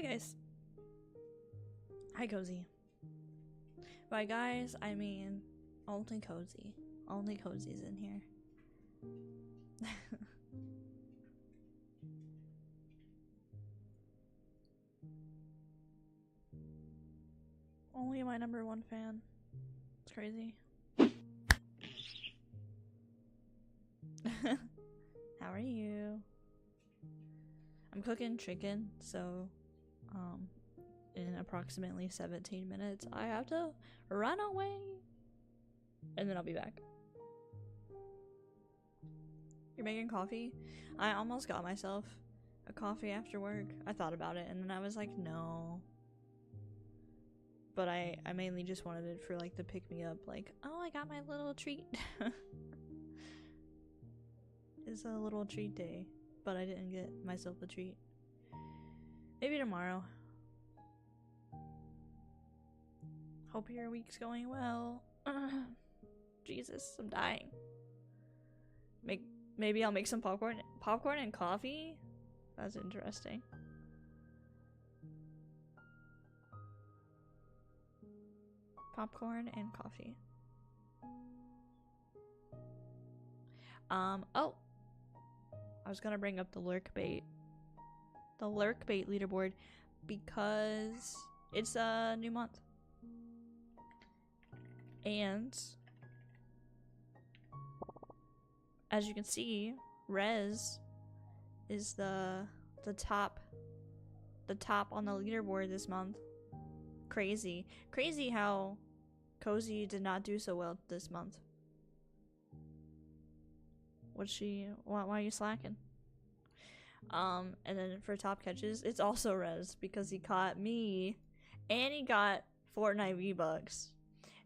guys. Hi, Cozy. By guys, I mean only Cozy. Only Cozy's in here. Only my #1 fan. It's crazy. How are you? I'm cooking chicken, so in approximately 17 minutes I have to run away and then I'll be back. You're making coffee? I almost got myself a coffee after work. I thought about it and then I was like, no. But I mainly just wanted it for like the pick me up, like, oh, I got my little treat. It's a little treat day, but I didn't get myself a treat. Maybe tomorrow. Hope your week's going well. Jesus, I'm dying. Maybe I'll make some popcorn and coffee? That's interesting. Popcorn and coffee. Oh! I was gonna bring up the lurk bait. The lurk bait leaderboard because it's a new month. And as you can see, Rez is the top on the leaderboard this month. Crazy how Cozy did not do so well this month. Why are you slacking? And then for top catches, it's also Rez because he caught me and he got Fortnite V-Bucks.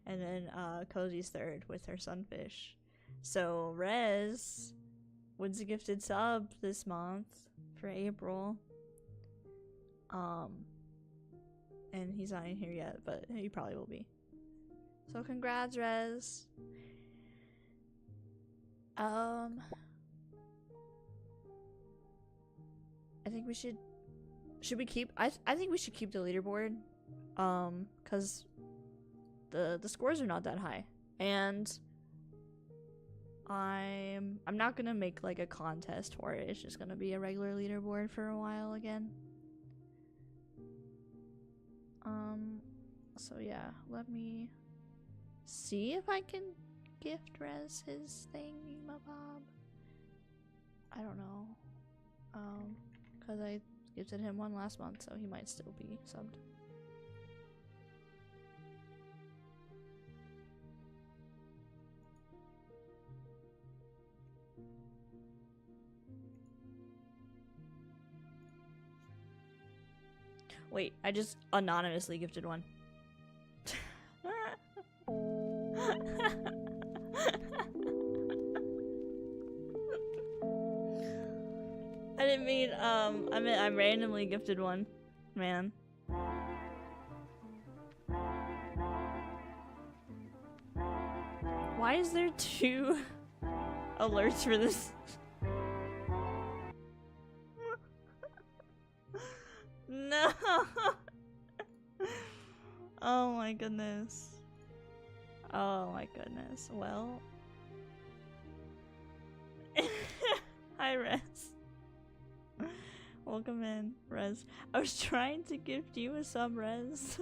And then Cozy's third with her sunfish. So Rez wins a gifted sub this month for April. And he's not in here yet, but he probably will be. So congrats, Rez. I think we should we keep I think we should keep the leaderboard cuz the scores are not that high, and I'm not gonna make like a contest for it. It's just gonna be a regular leaderboard for a while again. So yeah, let me see if I can gift Rez his thingamabob. I don't know, because I gifted him one last month, so he might still be subbed. Wait, I just anonymously gifted one. I didn't mean, I meant I randomly gifted one, man. Why is there 2 alerts for this? No! Oh my goodness. Oh my goodness. Well. Hi, Rez. Welcome in, Rez. I was trying to gift you a sub, Rez.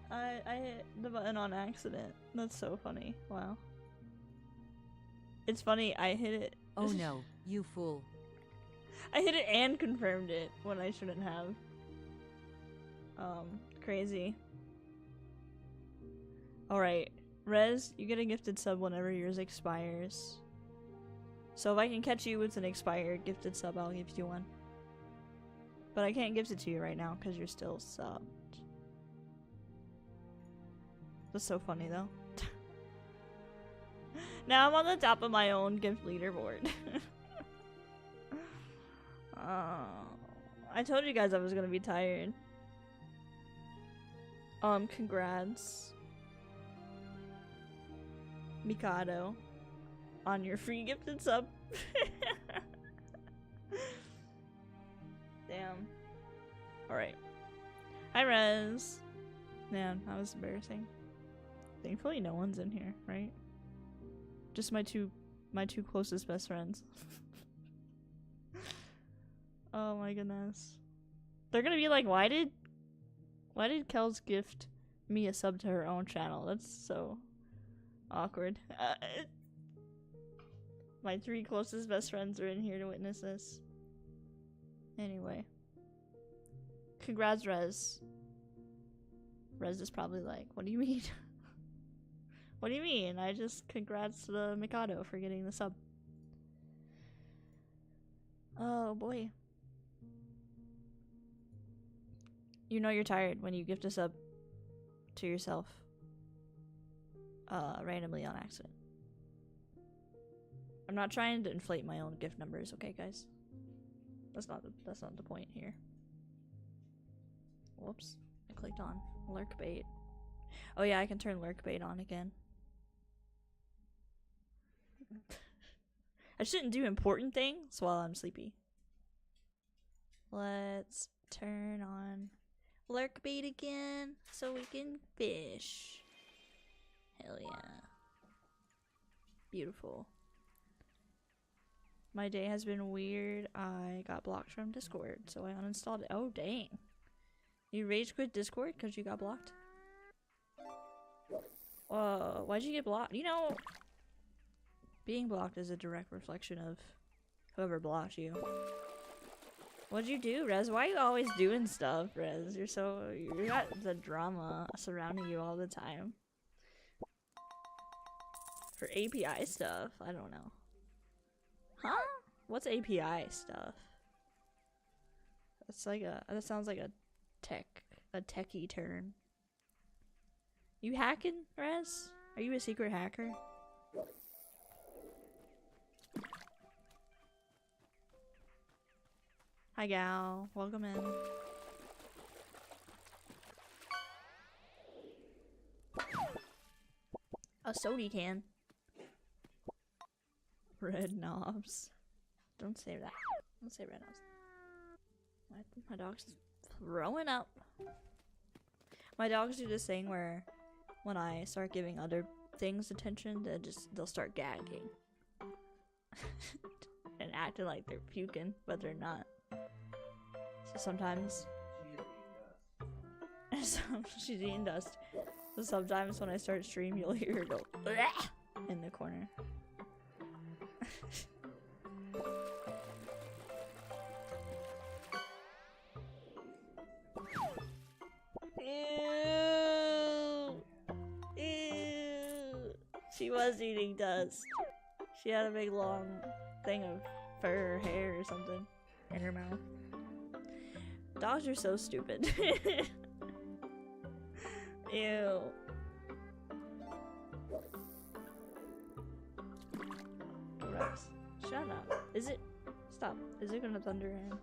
I hit the button on accident. That's so funny. Wow. It's funny, I hit it. Oh no, you fool. I hit it and confirmed it when I shouldn't have. Crazy. Alright, Rez, you get a gifted sub whenever yours expires. So if I can catch you with an expired gifted sub, I'll give you one. But I can't gift it to you right now because you're still subbed. That's so funny though. Now I'm on the top of my own gift leaderboard. I told you guys I was gonna be tired. Congrats, Mikado, on your free gifted sub. Alright. Hi, Rez. Man, that was embarrassing. Thankfully no one's in here, right? Just my two closest best friends. Oh my goodness. They're gonna be like, why did Kels gift me a sub to her own channel? That's so awkward. My 3 closest best friends are in here to witness this. Anyway. Congrats, Rez. Rez is probably like, what do you mean? What do you mean? I just congrats to the Mikado for getting the sub. Oh boy. You know you're tired when you gift a sub to yourself. Randomly on accident. I'm not trying to inflate my own gift numbers, okay guys? That's not the point here. Whoops. I clicked on lurk bait. Oh yeah, I can turn lurk bait on again. I shouldn't do important things while I'm sleepy. Let's turn on lurk bait again so we can fish. Hell yeah. Beautiful. My day has been weird. I got blocked from Discord, so I uninstalled it. Oh, dang. You rage quit Discord because you got blocked? Why'd you get blocked? You know, being blocked is a direct reflection of whoever blocked you. What'd you do, Rez? Why are you always doing stuff, Rez? You got the drama surrounding you all the time. For API stuff? I don't know. Huh? What's API stuff? That's like that sounds like a techie term. You hacking, Rez? Are you a secret hacker? Hi gal, welcome in. A soda can. Red knobs. Don't say that. Don't say red knobs. My dog's throwing up. My dogs do this thing where when I start giving other things attention, they'll start gagging. And acting like they're puking, but they're not. So sometimes she's eating dust. So sometimes when I start stream, you'll hear her go in the corner. Ew. Ew. She was eating dust. She had a big long thing of fur or hair or something in her mouth. Dogs are so stupid. Ew. Rex, shut up. Is it? Stop. Is it gonna thunder and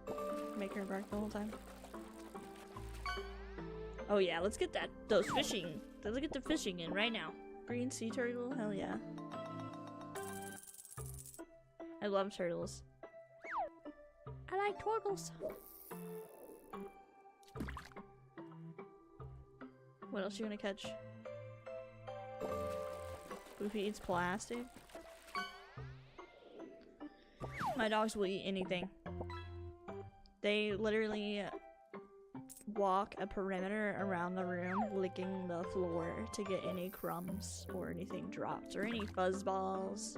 make her bark the whole time? Oh yeah, let's get those fishing. Let's get the fishing in right now. Green sea turtle, hell yeah. I love turtles. I like turtles. What else you gonna catch? Goofy eats plastic. My dogs will eat anything. They literally walk a perimeter around the room, licking the floor to get any crumbs or anything dropped or any fuzz balls.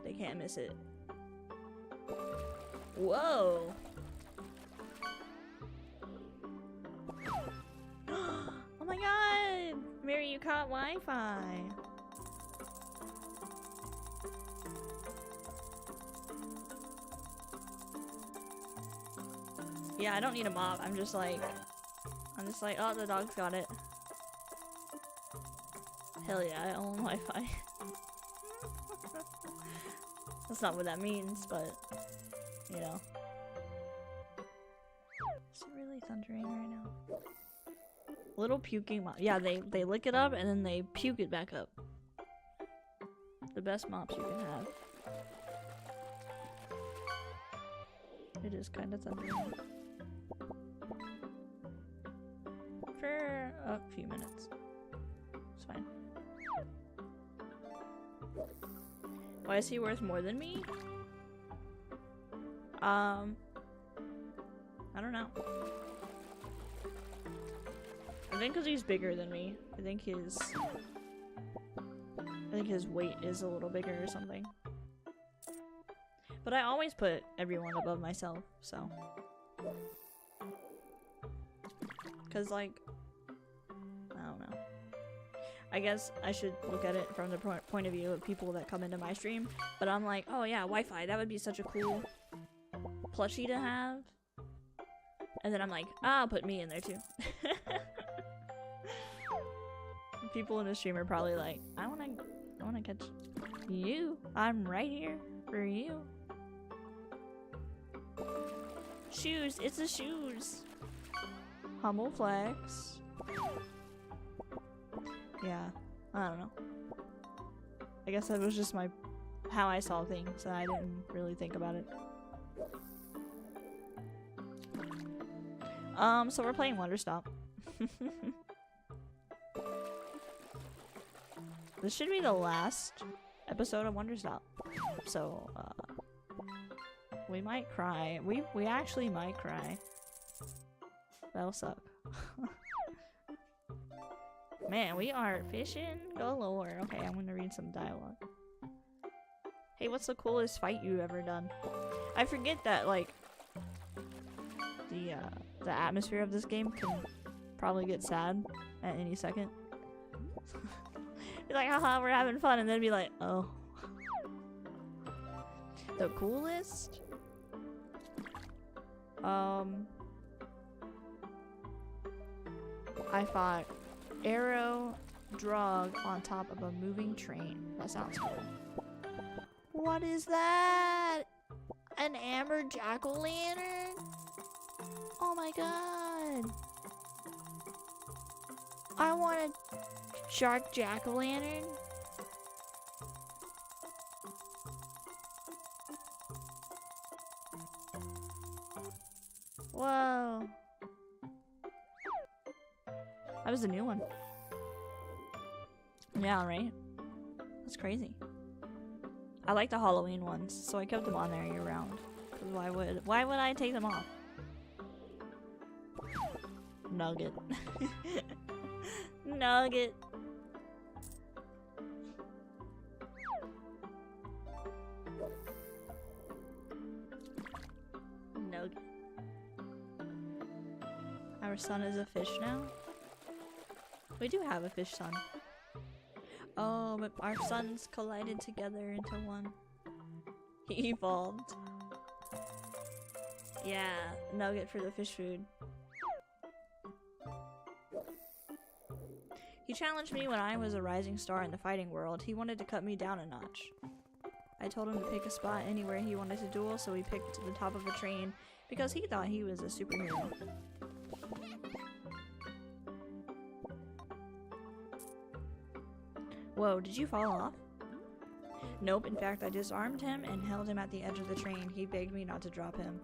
They can't miss it. Whoa! Oh my god! Mary, you caught Wi-Fi! Yeah, I don't need a mop. I'm just like, oh, the dog's got it. Hell yeah, I own Wi-Fi. That's not what that means, but, you know. Is it really thundering right now? Little puking mop. Yeah, they lick it up and then they puke it back up. The best mops you can have. It is kind of thundering. a few minutes. It's fine. Why is he worth more than me? I don't know. I think because he's bigger than me. I think his weight is a little bigger or something. But I always put everyone above myself, so. Cause like, I don't know. I guess I should look at it from the point of view of people that come into my stream. But I'm like, oh yeah, Wi-Fi, that would be such a cool plushie to have. And then I'm like, I'll put me in there too. People in the stream are probably like, I wanna catch you. I'm right here for you. Shoes, it's the shoes. Humble flex. Yeah, I don't know. I guess that was just how I saw things, and I didn't really think about it. So we're playing Wanderstop. This should be the last episode of Wanderstop. So, we might cry. We actually might cry. That'll suck. Man, we are fishing galore. Okay, I'm gonna read some dialogue. Hey, what's the coolest fight you've ever done? I forget that, like, the atmosphere of this game can probably get sad at any second. Be like, haha, we're having fun, and then be like, oh. The coolest? I fought Arrow Drug on top of a moving train. That sounds cool. What is that? An amber jack-o'-lantern? Oh my god. I want a shark jack-o'-lantern. Whoa. That was a new one. Yeah, right? That's crazy. I like the Halloween ones, so I kept them on there year round. Cause why would I take them off? Nugget. Nugget. Nugget. Our son is a fish now? We do have a fish son. Oh, but our sons collided together into one. He evolved. Yeah, nugget for the fish food. He challenged me when I was a rising star in the fighting world. He wanted to cut me down a notch. I told him to pick a spot anywhere he wanted to duel, so he picked the top of a train because he thought he was a superhero. Whoa, did you fall off? Nope, in fact I disarmed him and held him at the edge of the train. He begged me not to drop him.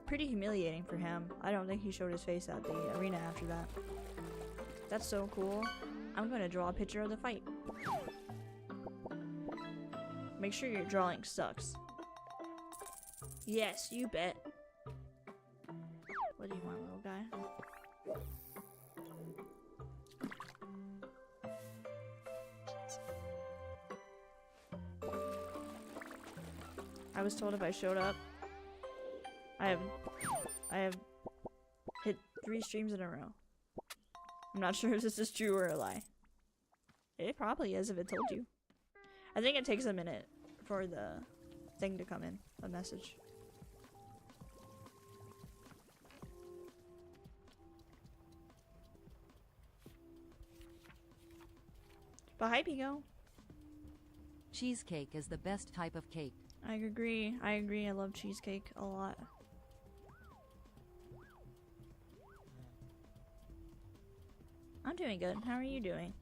Pretty humiliating for him. I don't think he showed his face at the arena after that. That's so cool. I'm gonna draw a picture of the fight. Make sure your drawing sucks. Yes, you bet. What do you want, little guy? I was told if I showed up, I have hit 3 streams in a row. I'm not sure if this is true or a lie. It probably is if it told you. I think it takes a minute for the thing to come in, a message. But hi, Pico. Cheesecake is the best type of cake. I agree. I love cheesecake a lot. I'm doing good. How are you doing?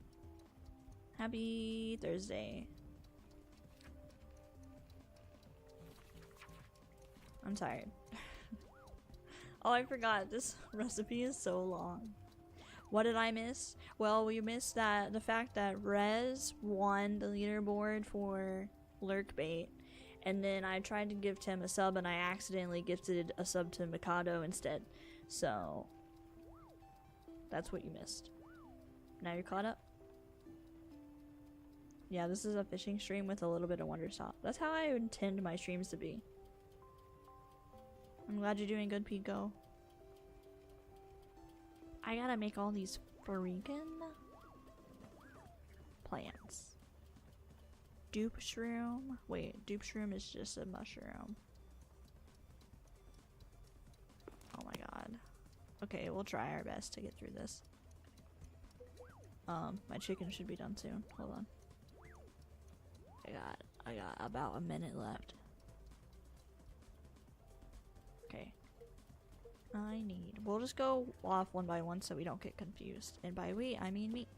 Happy Thursday. I'm tired. Oh, I forgot. This recipe is so long. What did I miss? Well, we missed the fact that Rez won the leaderboard for lurk bait, and then I tried to gift him a sub and I accidentally gifted a sub to Mikado instead. So that's what you missed. Now you're caught up? Yeah, this is a fishing stream with a little bit of Wanderstop. That's how I intend my streams to be. I'm glad you're doing good, Pico. I gotta make all these freaking plants. Dupe shroom. Wait, dupe shroom is just a mushroom. Oh my god. Okay, we'll try our best to get through this. My chicken should be done soon. Hold on. I got about a minute left. Okay. We'll just go off one by one so we don't get confused. And by we, I mean me.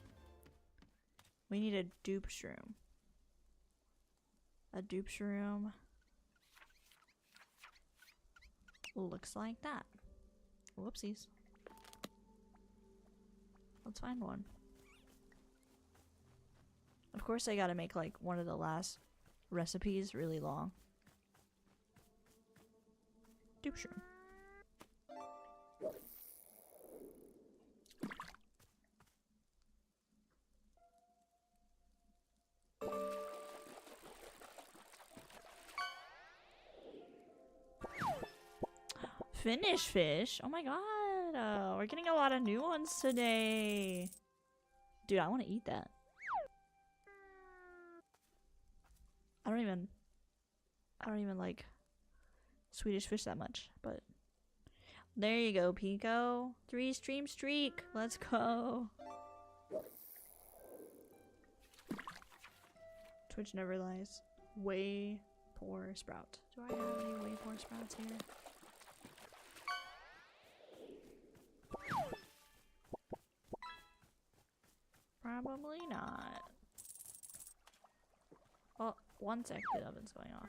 We need a dupe shroom. A dupe shroom. Looks like that. Whoopsies. Let's find one. Of course I gotta make like one of the last recipes really long. Dupe shroom. Finish fish? Oh my god. We're getting a lot of new ones today. Dude, I want to eat that. I don't even like Swedish fish that much, but there you go, Pico. 3 stream streak. Let's go. Twitch never lies. Way poor sprout. Do I have any way poor sprouts here? Probably not. Oh, one sec, the oven's going off.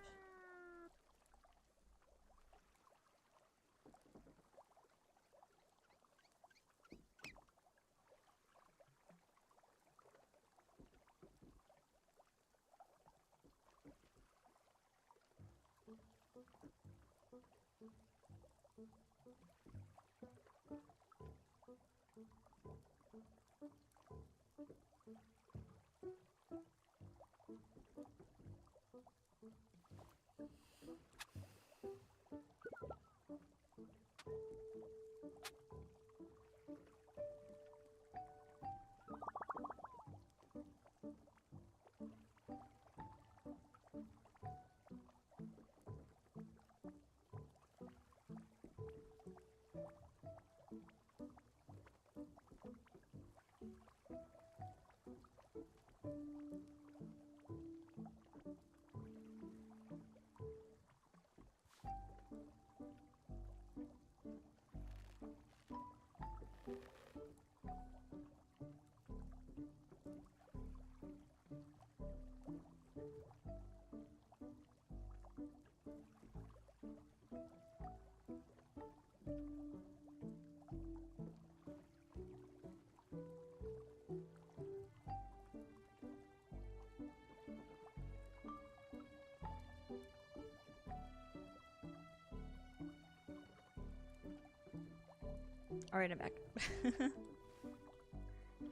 Alright, I'm back.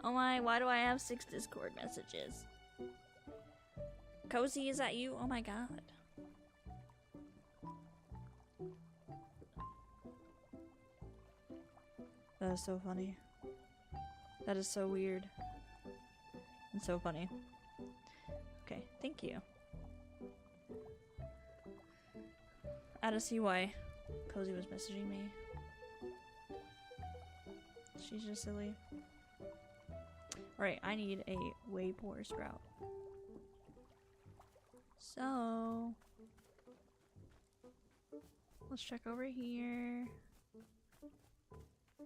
Oh my, why do I have 6 Discord messages? Cozy, is that you? Oh my god. That is so funny. That is so weird. And so funny. Okay, thank you. I don't see why Cozy was messaging me. She's just silly. Alright, I need a way poor sprout. So let's check over here.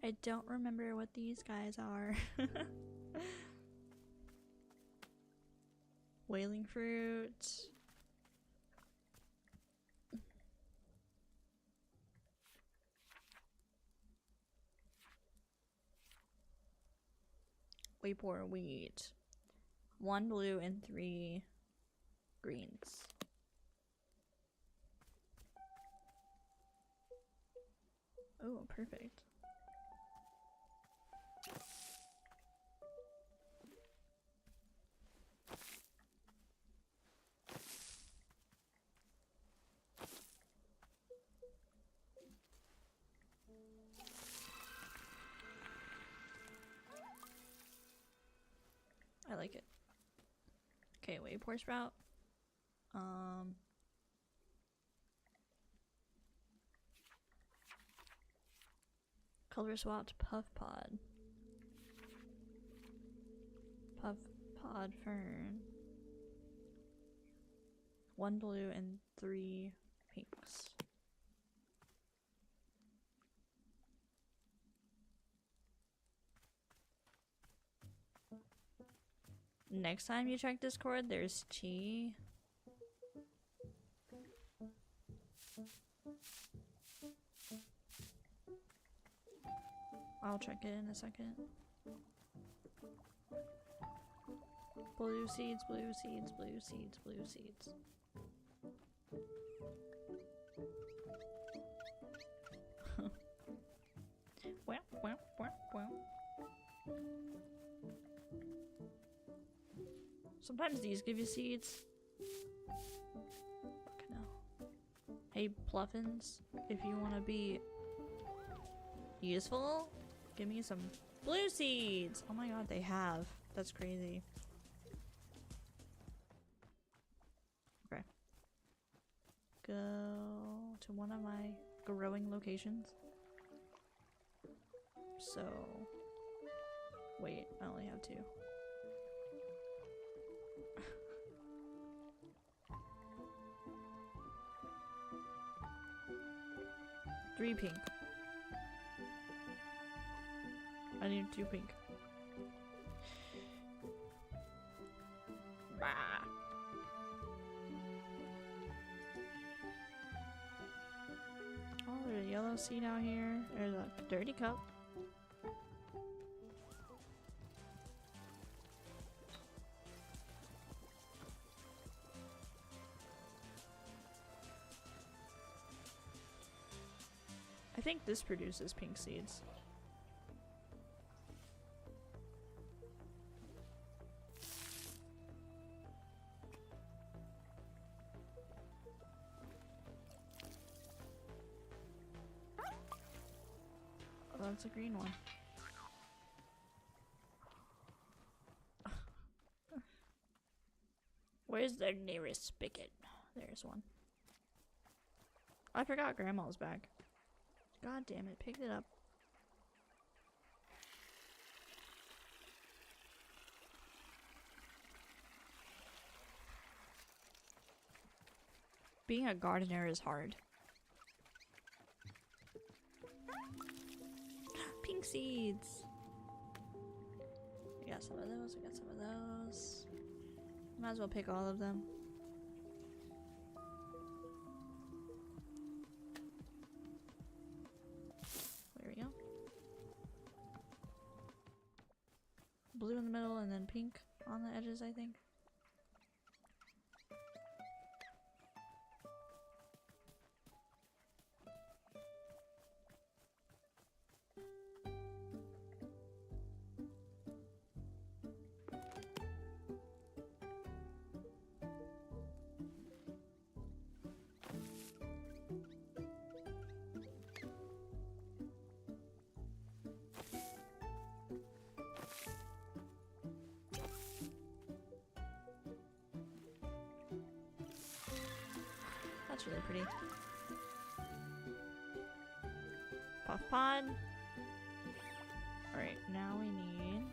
I don't remember what these guys are. Whaling fruit. We pour wheat. 1 blue and 3 greens. Oh, perfect. I like it. Okay, wait, pour sprout. Color swapped puff pod. Puff pod fern. 1 blue and 3 pinks. Next time you check Discord, there's tea. I'll check it in a second. Blue seeds, blue seeds, blue seeds, blue seeds. Sometimes these give you seeds. Fucking hell. Hey, Pluffins, if you want to be useful, give me some blue seeds. Oh my god, they have. That's crazy. Okay. Go to one of my growing locations. So, wait, I only have 2. 3 pink. I need 2 pink. Bah. Oh, there's a yellow seed out here. There's a dirty cup. I think this produces pink seeds. Oh, that's a green one. Where's the nearest spigot? There's one. I forgot Grandma was back. God damn it, picked it up. Being a gardener is hard. Pink seeds! We got some of those, we got some of those. Might as well pick all of them. There we go. Blue in the middle and then pink on the edges, I think. That's really pretty. Puff pod. Alright, now we need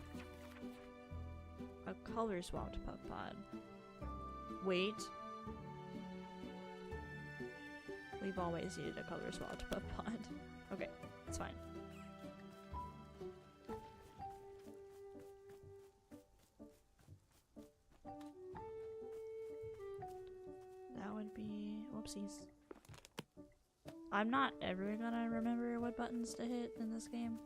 a color swapped puff pod. Wait. We've always needed a color swapped puff pod. Okay, it's fine. That would be... whoopsies. I'm not ever gonna remember what buttons to hit in this game.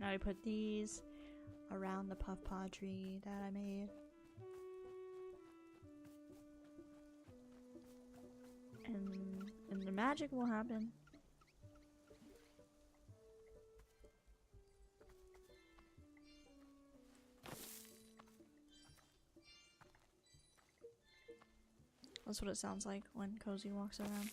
Now I put these around the puff pod tree that I made. And the magic will happen. That's what it sounds like when Cozy walks around.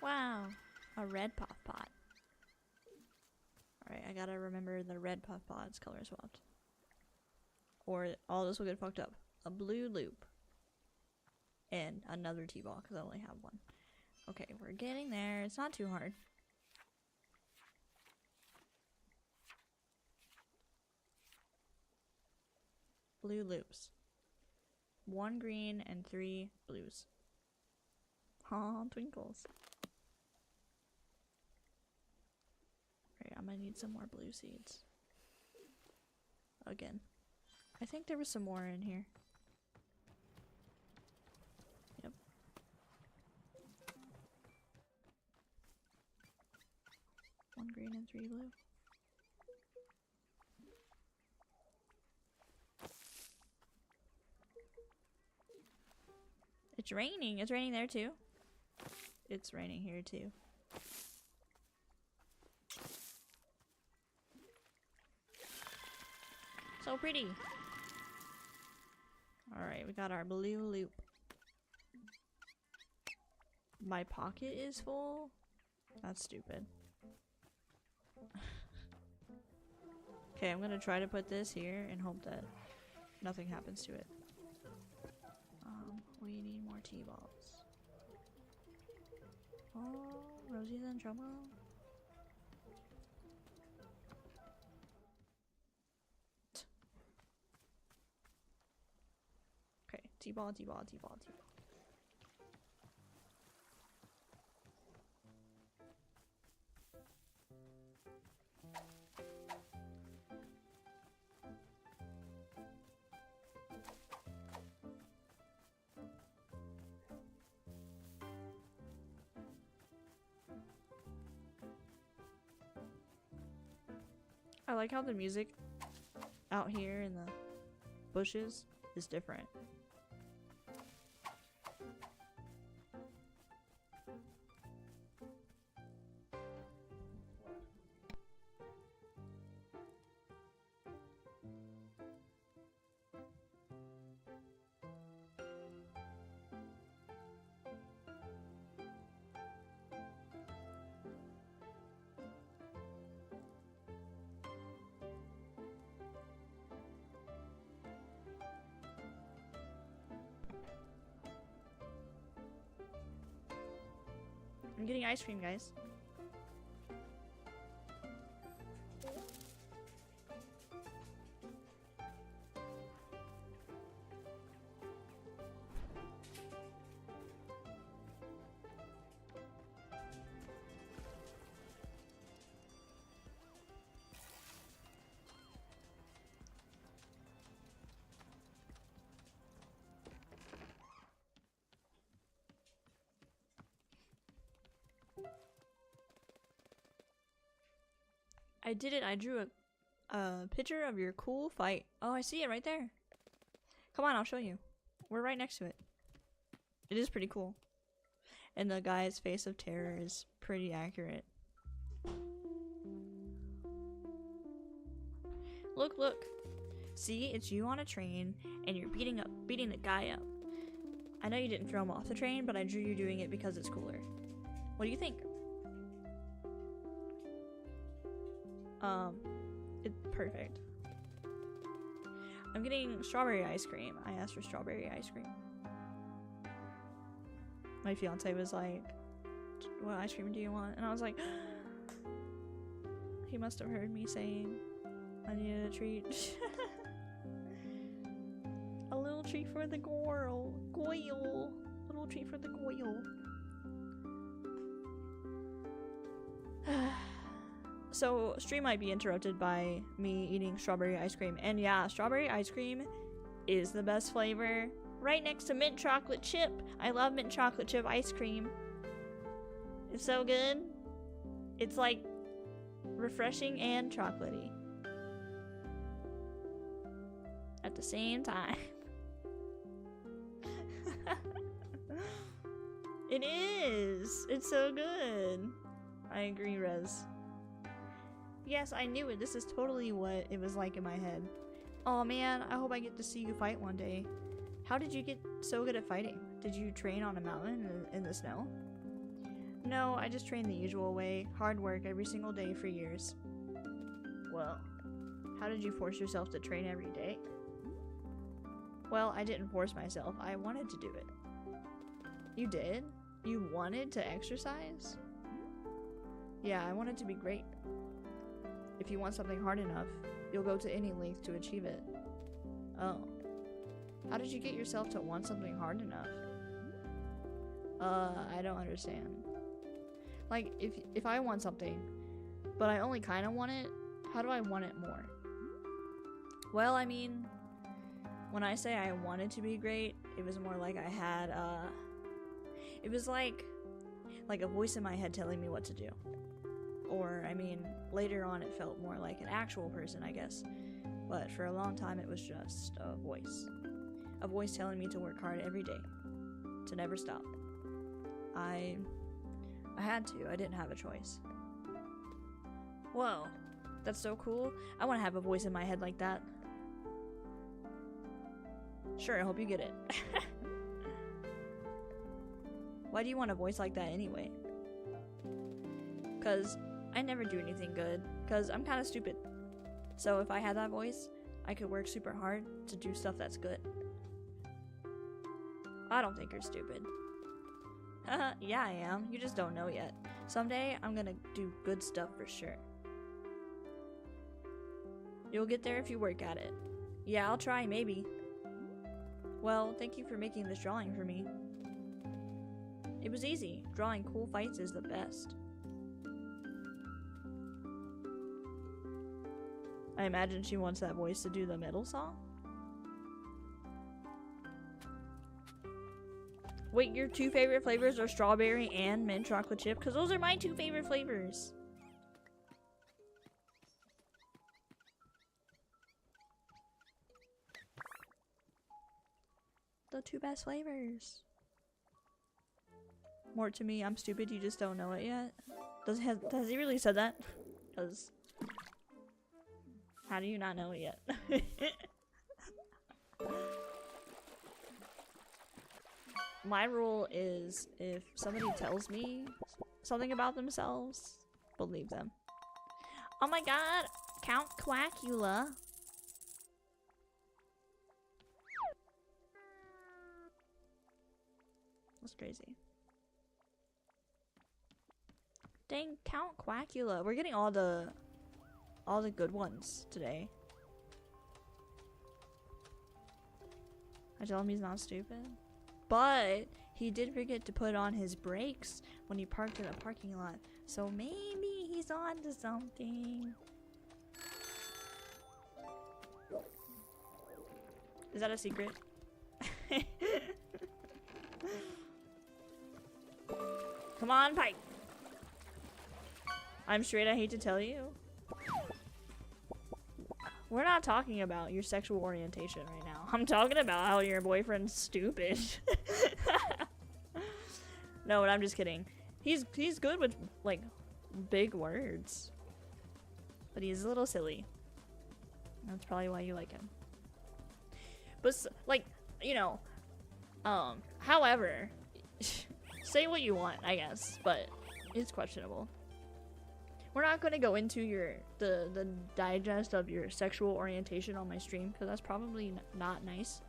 Wow, a red puff pot. Alright, I gotta remember the red puff pod's color swapped. Or all this will get fucked up. A blue loop. And another T-ball, because I only have one. Okay, we're getting there. It's not too hard. Blue loops. 1 green and 3 blues. Aw, twinkles. Right, I'm gonna need some more blue seeds. Again. I think there was some more in here. Yep. One green and 3 blue. It's raining. It's raining there too. It's raining here too. So pretty. Alright, we got our blue loop. My pocket is full? That's stupid. Okay, I'm gonna try to put this here and hope that nothing happens to it. We need more T-balls. Oh, Rosie's in trouble. Okay, T-ball, T-ball, T-ball, T-ball. I like how the music out here in the bushes is different. I'm getting ice cream, guys. I did it. I drew a picture of your cool fight. Oh, I see it right there. Come on, I'll show you. We're right next to it. It is pretty cool. And the guy's face of terror is pretty accurate. Look, look. See, it's you on a train and you're beating the guy up. I know you didn't throw him off the train, but I drew you doing it because it's cooler. What do you think? It's perfect. I'm getting strawberry ice cream. I asked for strawberry ice cream. My fiance was like, what ice cream do you want? And I was like, he must have heard me saying I needed a treat. A little treat for the goyle. Goyle. A little treat for the goyle. So, stream might be interrupted by me eating strawberry ice cream. And yeah, strawberry ice cream is the best flavor. Right next to mint chocolate chip. I love mint chocolate chip ice cream. It's so good. It's like refreshing and chocolatey at the same time. It is. It's so good. I agree, Rez. Yes, I knew it. This is totally what it was like in my head. Oh man, I hope I get to see you fight one day. How did you get so good at fighting? Did you train on a mountain in the snow? No, I just trained the usual way. Hard work every single day for years. Well, how did you force yourself to train every day? Well, I didn't force myself. I wanted to do it. You did? You wanted to exercise? Yeah, I wanted to be great. If you want something hard enough, you'll go to any length to achieve it. Oh. How did you get yourself to want something hard enough? I don't understand. Like, if I want something, but I only kind of want it, how do I want it more? Well, I mean, when I say I wanted to be great, it was more like I had, it was like a voice in my head telling me what to do. Or, I mean, later on it felt more like an actual person, I guess. But for a long time it was just a voice. A voice telling me to work hard every day. To never stop. I had to. I didn't have a choice. Whoa. That's so cool. I want to have a voice in my head like that. Sure, I hope you get it. Why do you want a voice like that anyway? Because I never do anything good. Because I'm kind of stupid. So if I had that voice, I could work super hard to do stuff that's good. I don't think you're stupid. Yeah, I am. You just don't know yet. Someday, I'm gonna do good stuff for sure. You'll get there if you work at it. Yeah, I'll try, maybe. Well, thank you for making this drawing for me. It was easy. Drawing cool fights is the best. I imagine she wants that voice to do the middle song. Wait, your two favorite flavors are strawberry and mint chocolate chip? Because those are my two favorite flavors. The two best flavors. More to me, I'm stupid, you just don't know it yet. Has he really said that? Because how do you not know it yet? My rule is if somebody tells me something about themselves, believe them. Oh my god, Count Quackula. That's crazy. Dang, Count Quackula. We're getting all the good ones today. I tell him he's not stupid. But he did forget to put on his brakes when he parked in a parking lot. So maybe he's on to something. Is that a secret? Come on, Pike. I'm straight, I hate to tell you. We're not talking about your sexual orientation right now. I'm talking about how your boyfriend's stupid. No, but I'm just kidding. He's good with, like, big words. But he's a little silly. That's probably why you like him. But, like, you know, however, say what you want, I guess, but it's questionable. We're not going to go into the digest of your sexual orientation on my stream, because that's probably not nice.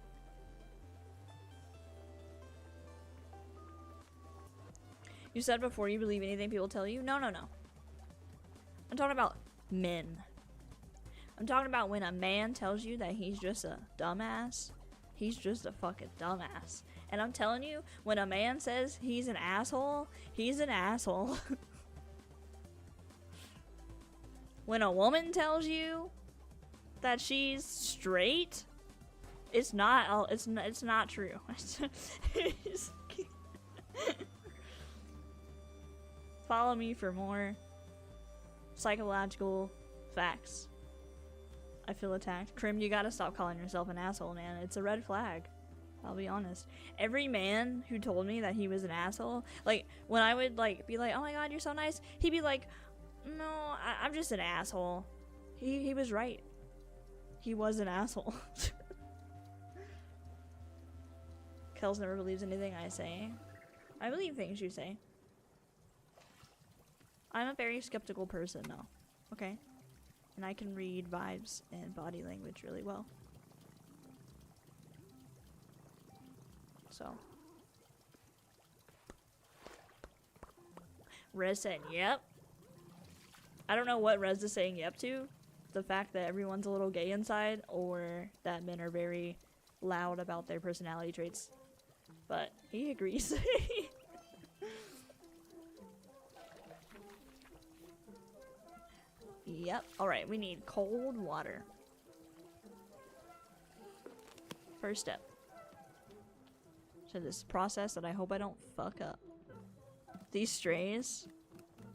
You said before you believe anything people tell you? No. I'm talking about men. I'm talking about when a man tells you that he's just a dumbass. He's just a fucking dumbass. And I'm telling you, when a man says he's an asshole, he's an asshole. When a woman tells you that she's straight, It's not. It's not true. Follow me for more psychological facts. I feel attacked. Krim, you gotta stop calling yourself an asshole, man. It's a red flag. I'll be honest. Every man who told me that he was an asshole, like, when I would, like, be like, oh my god, you're so nice, he'd be like, no, I'm just an asshole. He was right. He was an asshole. Kels never believes anything I say. I believe things you say. I'm a very skeptical person, though. Okay? And I can read vibes and body language really well. So. Rez said, yep. I don't know what Rez is saying yep to. The fact that everyone's a little gay inside, or that men are very loud about their personality traits. But he agrees. Yep. Alright, we need cold water. First step. To this process that I hope I don't fuck up. These strays.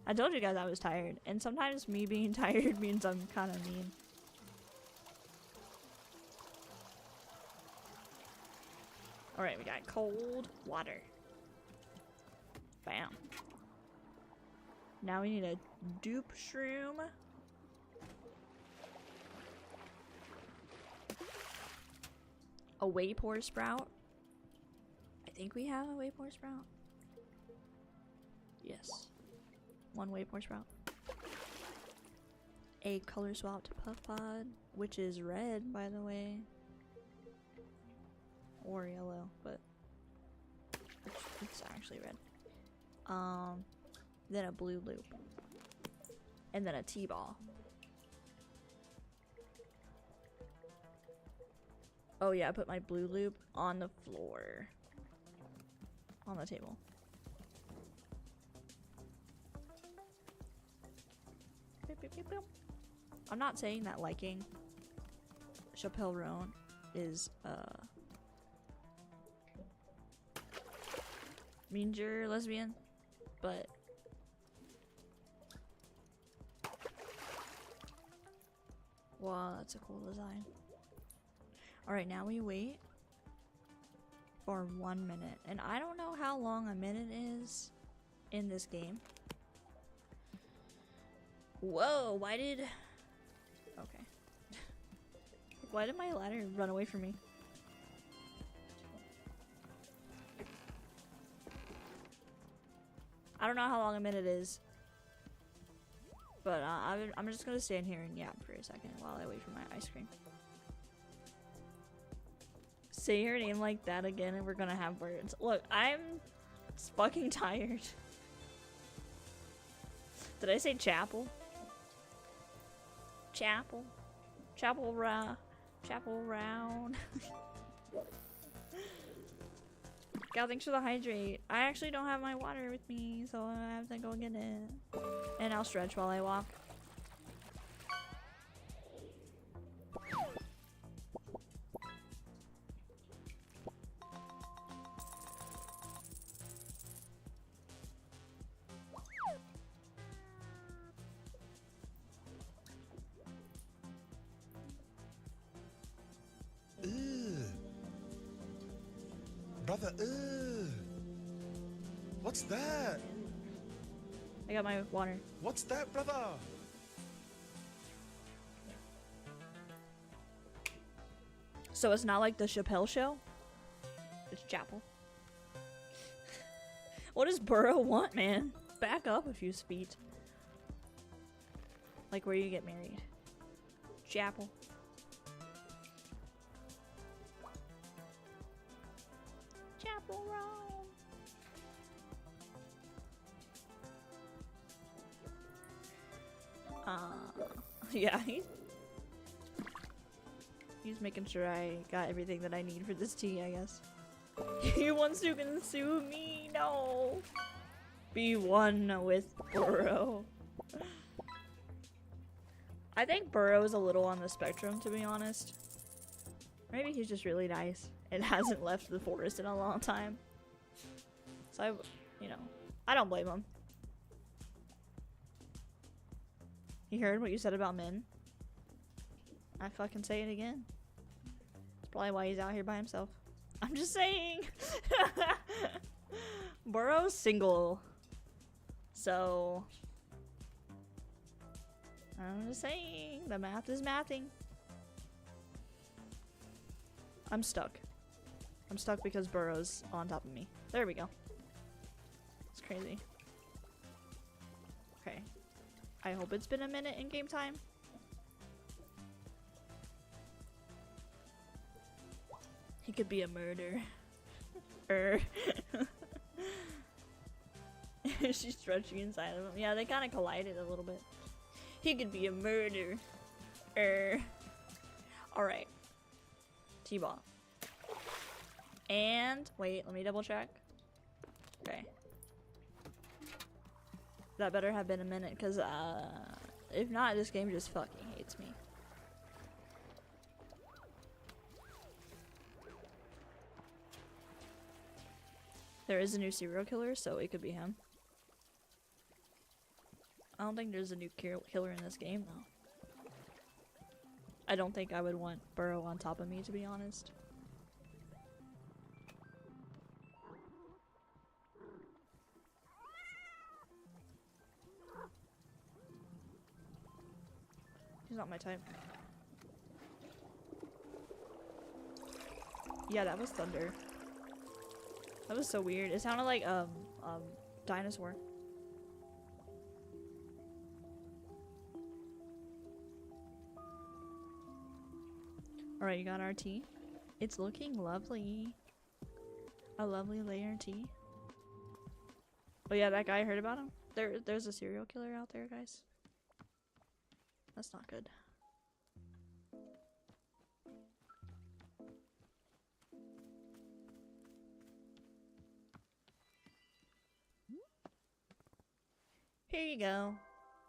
I told you guys I was tired. And sometimes me being tired means I'm kind of mean. Alright, we got cold water. Bam. Now we need a dupe shroom. A waypore sprout. I think we have a waypore sprout. Yes. One waypore sprout. A color swapped puff pod, which is red, by the way. Or yellow, but it's actually red. Then a blue loop. And then a T-ball. Oh yeah, I put my blue loop on the floor. On the table. Beep, beep, beep, beep. I'm not saying that liking Chappelle Roan is means you're lesbian, but wow, that's a cool design. Alright, now we wait for 1 minute. And I don't know how long a minute is in this game. Whoa, why did... Okay. Why did my ladder run away from me? I don't know how long a minute is. But I'm just gonna stand here and yap for a second while I wait for my ice cream. Say her name like that again and we're gonna have words. Look, I'm fucking tired. Did I say chapel? Chapel. Chapel round. Gal, thanks for the hydrate. I actually don't have my water with me, so I have to go get it. And I'll stretch while I walk. Brother, what's that? I got my water. What's that, brother? So it's not like the Chappelle show? It's chapel. What does Burrow want, man? Back up a few feet. Like where you get married. Chapel. Chapel Road. Yeah, he's making sure I got everything that I need for this tea, I guess. He wants to consume me, no! Be one with Burrow. I think Burrow is a little on the spectrum, to be honest. Maybe he's just really nice and hasn't left the forest in a long time. So I, you know, I don't blame him. You heard what you said about men? I fucking say it again. That's probably why he's out here by himself. I'm just saying. Burrow's single. So I'm just saying, the math is mathing. I'm stuck. I'm stuck because Burrow's on top of me. There we go. It's crazy. Okay. I hope it's been a minute in game time. He could be a murderer. She's stretching inside of him. Yeah, they kind of collided a little bit. He could be a murderer. Alright. T-ball. And wait, let me double check. Okay. That better have been a minute, because if not, this game just fucking hates me. There is a new serial killer, so it could be him. I don't think there's a new killer in this game, though. I don't think I would want Burrow on top of me, to be honest. He's not my type. Yeah, that was thunder. That was so weird. It sounded like dinosaur. Alright, you got our tea. It's looking lovely. A lovely layer tea. Oh yeah, that guy, I heard about him. There's a serial killer out there, guys. That's not good. Here you go.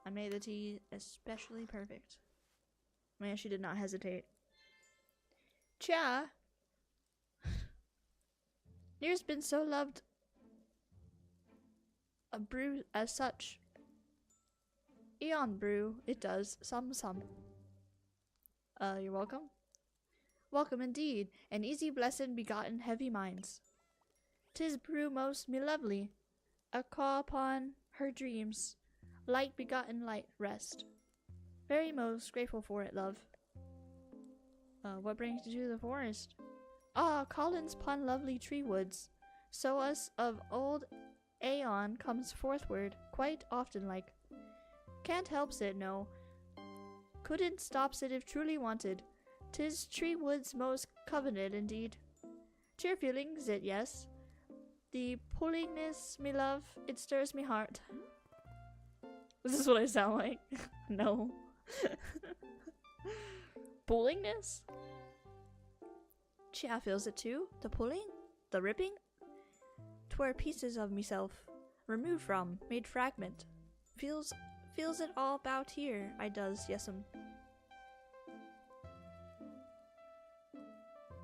I made the tea especially perfect. Man, she did not hesitate. Cha! Near's been so loved a brew as such. Eon brew, it does, some. You're welcome? Welcome indeed, and easy blessed begotten heavy minds. 'Tis brew most me lovely, a call upon her dreams, light begotten light rest. Very most grateful for it, love. What brings you to the forest? Ah, Collins pon lovely tree woods. So us of old aeon comes forthward, quite often like. Can't helps it, no. Couldn't stops it if truly wanted. 'Tis tree woods most coveted indeed. Cheer feelings it, yes. The pullingness, me love, it stirs me heart. Is this what I sound like? No. Pullingness? Chia feels it too. The pulling? The ripping? 'Twere pieces of meself, removed from, made fragment. Feels it all bout here, I does, yes'm.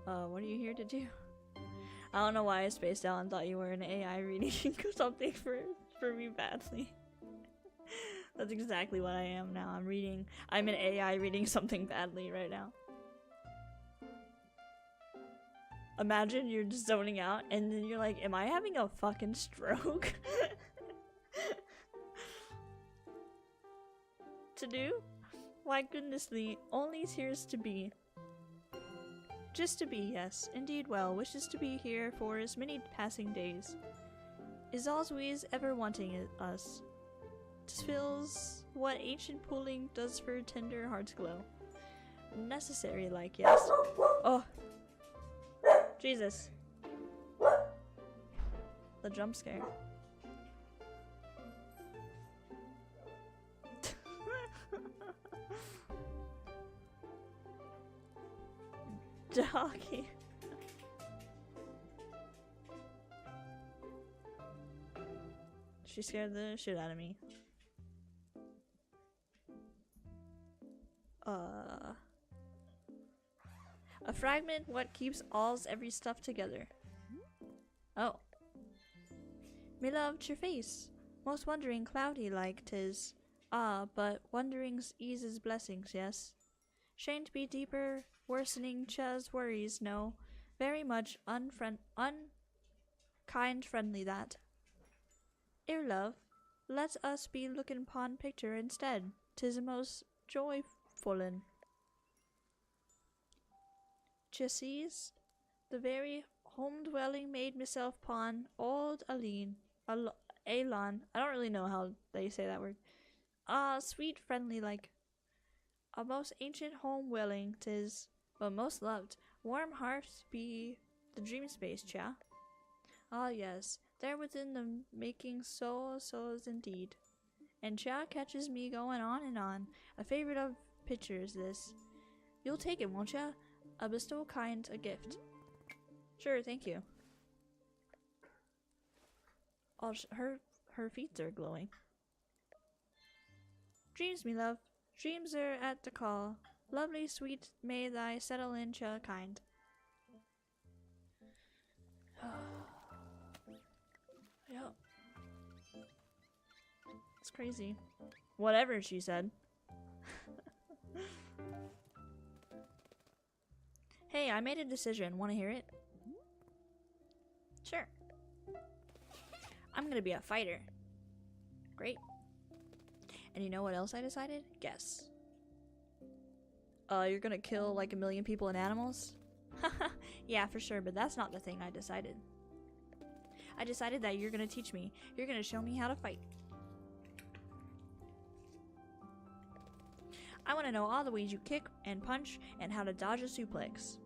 What are you here to do? I don't know why I spaced out and thought you were an AI reading something for me badly. That's exactly what I am now. I'm an AI reading something badly right now. Imagine you're just zoning out and then you're like, am I having a fucking stroke? To do? Why goodnessly, only here's to be. Just to be, yes, indeed well, wishes to be here for as many passing days. Is always ever wanting us. 'Tis feels what ancient pooling does for tender hearts glow. Necessary like, yes. Oh. Jesus. The jump scare. Doggy. She scared the shit out of me. A fragment what keeps all's every stuff together. Oh. Me loved your face. Most wondering cloudy like 'tis. Ah, but wondering's eases blessings, yes. Shan't be deeper, worsening chas worries, no. Very much unkind friendly that. Ere love, let us be looking pon picture instead. 'Tis a most joyfulin. Jesse's, the very home dwelling made myself pon old Aline, Alon. I don't really know how they say that word. Ah, sweet friendly like. A most ancient home dwelling 'tis, but most loved. Warm hearts be the dream space, cha. Ah yes, there within the making souls indeed. And cha catches me going on and on. A favorite of pictures this. You'll take it, won't ya? A bestow kind a gift. Sure, thank you. Oh, her feet are glowing. Dreams, me love. Dreams are at the call. Lovely, sweet, may thy settle in cha kind. Yep. It's crazy. Whatever she said. Hey, I made a decision. Want to hear it? Sure. I'm gonna be a fighter. Great. And you know what else I decided? Guess. You're gonna kill like 1 million people and animals? Yeah, for sure, but that's not the thing I decided. I decided that you're gonna teach me. You're gonna show me how to fight. I want to know all the ways you kick and punch and how to dodge a suplex.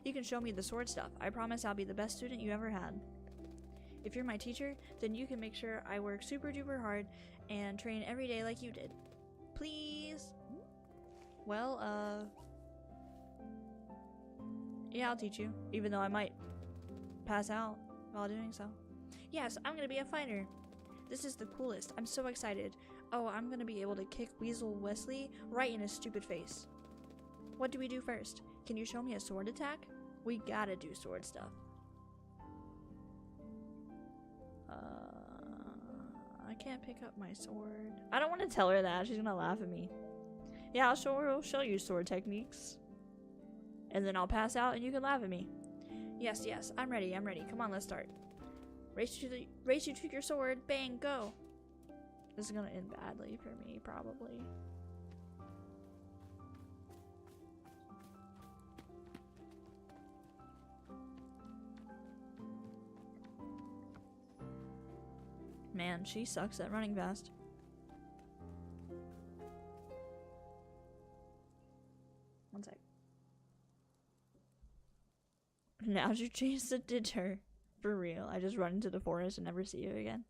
You can show me the sword stuff. I promise I'll be the best student you ever had. If you're my teacher, then you can make sure I work super duper hard and train every day like you did. Please? Well, yeah, I'll teach you, even though I might pass out while doing so. Yes, I'm gonna be a fighter. This is the coolest. I'm so excited. Oh, I'm gonna be able to kick Weasel Wesley right in his stupid face. What do we do first? Can you show me a sword attack? We gotta do sword stuff. I can't pick up my sword. I don't want to tell her that. She's gonna laugh at me. Yeah, I'll show you sword techniques. And then I'll pass out and you can laugh at me. Yes, yes, I'm ready, I'm ready. Come on, let's start. Race you to your sword. Bang, go. This is gonna end badly for me, probably. Man, she sucks at running fast. One sec. Now you changed the deter. For real. I just run into the forest and never see you again.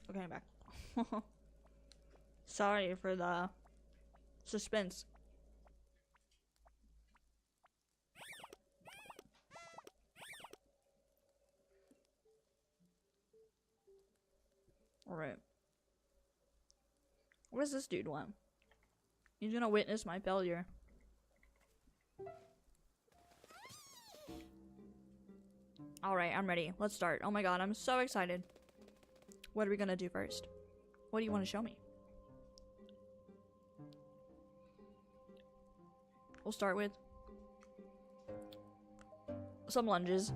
Okay, I'm back. Sorry for the suspense. Alright. What does this dude want? He's gonna witness my failure. Alright, I'm ready. Let's start. Oh my god, I'm so excited. What are we gonna do first? What do you want to show me? We'll start with some lunges.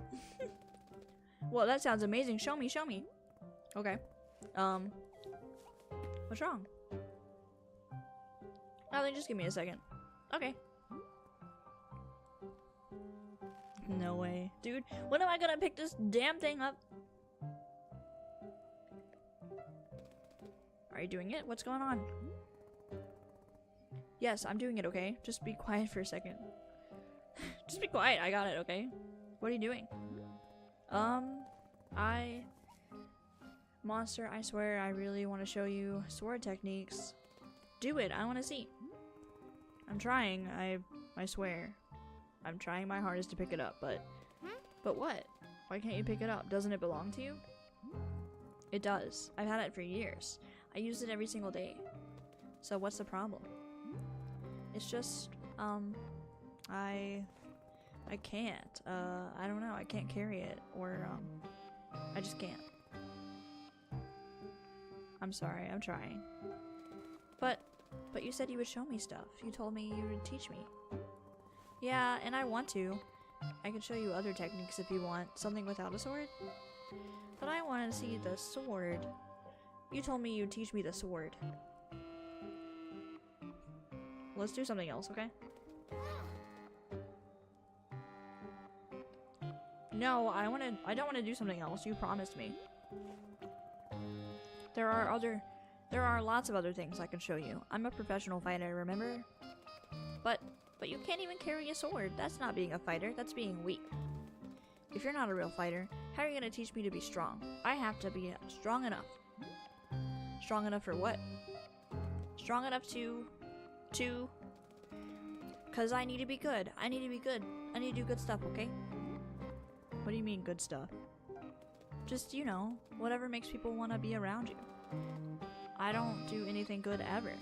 Well, that sounds amazing. Show me, show me. Okay. What's wrong? Oh, then just give me a second. Okay. No way. Dude, when am I gonna pick this damn thing up? Are you doing it? What's going on? Yes, I'm doing it, okay? Just be quiet for a second. Just be quiet, I got it, okay? What are you doing? Monster, I swear I really want to show you sword techniques. Do it, I want to see. I'm trying, I swear. I'm trying my hardest to pick it up, but what? Why can't you pick it up? Doesn't it belong to you? It does. I've had it for years. I use it every single day. So what's the problem? It's just, I can't. I don't know. I can't carry it, or, I just can't. I'm sorry. I'm trying. But you said you would show me stuff. You told me you would teach me. Yeah, and I want to. I can show you other techniques if you want. Something without a sword. But I want to see the sword. You told me you'd teach me the sword. Let's do something else, okay? No, I don't want to do something else. You promised me. There are lots of other things I can show you. I'm a professional fighter, remember? But you can't even carry a sword. That's not being a fighter, that's being weak. If you're not a real fighter, how are you gonna teach me to be strong? I have to be strong enough. Strong enough for what? Strong enough to... Cause I need to be good. I need to be good. I need to do good stuff, okay? What do you mean good stuff? Just, you know, whatever makes people want to be around you. I don't do anything good ever.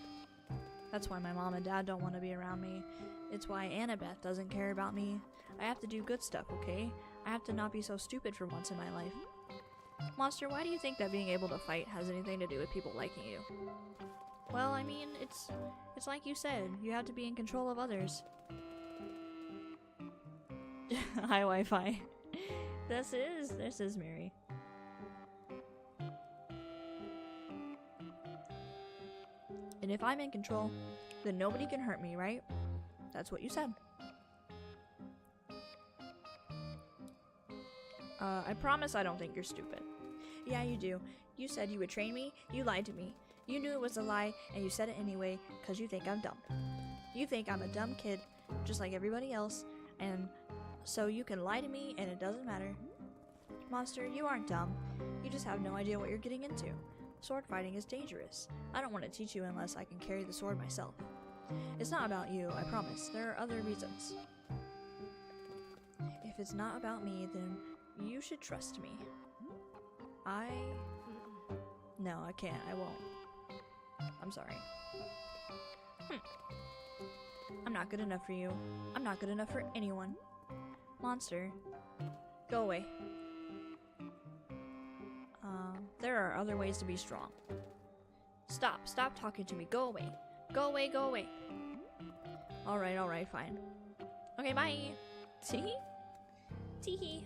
That's why my mom and dad don't want to be around me. It's why Annabeth doesn't care about me. I have to do good stuff, okay? I have to not be so stupid for once in my life. Monster, why do you think that being able to fight has anything to do with people liking you? Well, I mean, it's like you said, you have to be in control of others. Hi, Wi-Fi. This is Mary. And if I'm in control, then nobody can hurt me, right? That's what you said. I promise I don't think you're stupid. Yeah, you do. You said you would train me, you lied to me. You knew it was a lie, and you said it anyway, because you think I'm dumb. You think I'm a dumb kid, just like everybody else, and so you can lie to me, and it doesn't matter. Monster, you aren't dumb. You just have no idea what you're getting into. Sword fighting is dangerous. I don't want to teach you unless I can carry the sword myself. It's not about you, I promise. There are other reasons. If it's not about me, then you should trust me. No, I can't. I won't. I'm sorry. I'm not good enough for you. I'm not good enough for anyone. Monster, go away. There are other ways to be strong. Stop talking to me. Go away. Go away, go away. Alright, fine. Okay, bye. Tee? Tee.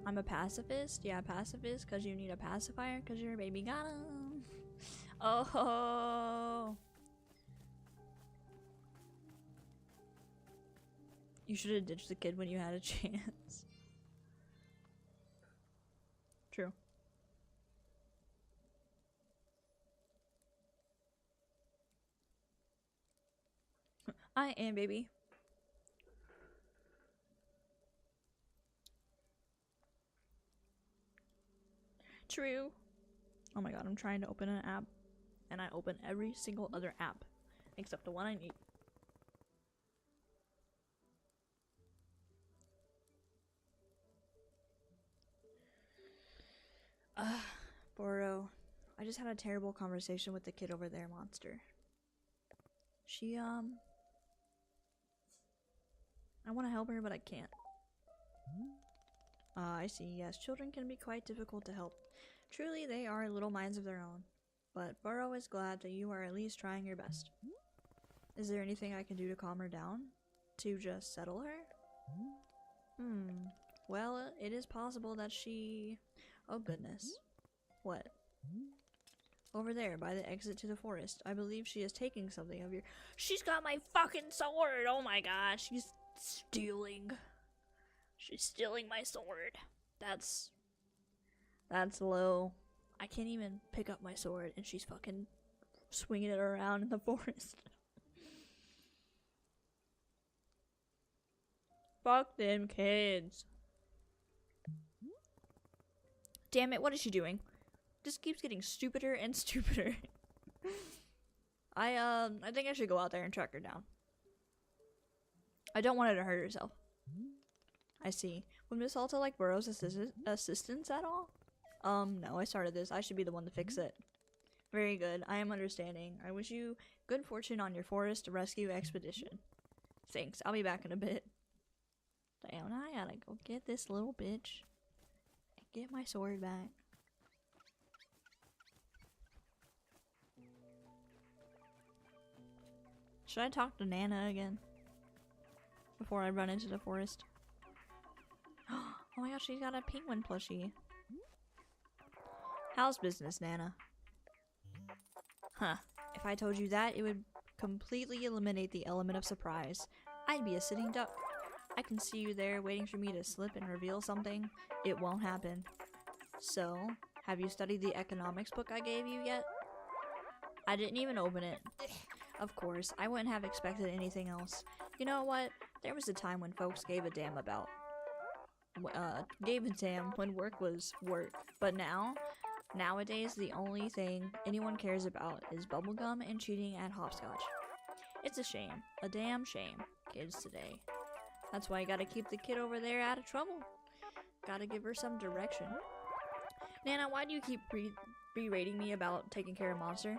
I'm a pacifist? Yeah, pacifist, because you need a pacifier, because your baby got him. Oh. You should have ditched the kid when you had a chance. True. I am, baby. True. Oh my god, I'm trying to open an app, and I open every single other app, except the one I need. For I just had a terrible conversation with the kid over there, Monster. She, I want to help her, but I can't. I see. Yes, children can be quite difficult to help. Truly, they are little minds of their own. But Burrow is glad that you are at least trying your best. Is there anything I can do to calm her down? To just settle her? Well, it is possible that she... Oh, goodness. What? Over there, by the exit to the forest. I believe she is taking something of your... She's got my fucking sword! Oh my god, she's stealing. She's stealing my sword. That's low. I can't even pick up my sword, and she's fucking swinging it around in the forest. Fuck them kids. Damn it, what is she doing? Just keeps getting stupider and stupider. I think I should go out there and track her down. I don't want her to hurt herself. I see. Would Miss Alta like Burrow's assistance at all? No, I started this. I should be the one to fix it. Very good. I am understanding. I wish you good fortune on your forest rescue expedition. Thanks. I'll be back in a bit. Damn, I gotta go get this little bitch. And get my sword back. Should I talk to Nana again? Before I run into the forest? Oh my gosh, she's got a penguin plushie. How's business, Nana? Huh. If I told you that, it would completely eliminate the element of surprise. I'd be a sitting duck. I can see you there waiting for me to slip and reveal something. It won't happen. So, have you studied the economics book I gave you yet? I didn't even open it. Of course, I wouldn't have expected anything else. You know what? There was a time when folks gave a damn about... gave a damn when work was work. But nowadays, the only thing anyone cares about is bubblegum and cheating at hopscotch. It's a shame. A damn shame. Kids today. That's why I gotta keep the kid over there out of trouble. Gotta give her some direction. Nana, why do you keep berating me about taking care of Monster?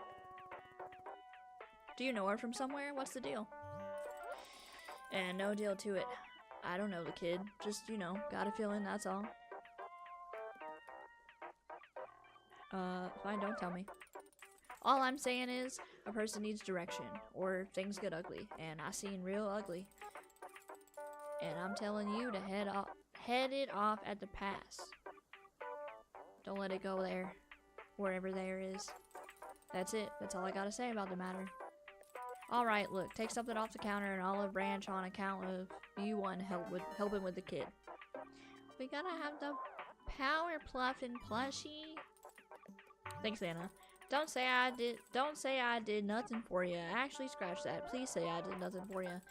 Do you know her from somewhere? What's the deal? And no deal to it. I don't know the kid. Just, you know, got a feeling, that's all. Fine, don't tell me. All I'm saying is, a person needs direction, or things get ugly, and I seen real ugly. And I'm telling you to head it off at the pass. Don't let it go there, wherever there is. That's it. That's all I gotta say about the matter. Alright, look, take something off the counter and Olive Branch on account of you want helping with the kid. We gotta have the power pluffin' plushie. Thanks, Anna. Don't say I did nothing for you. Actually, scratch that. Please say I did nothing for you.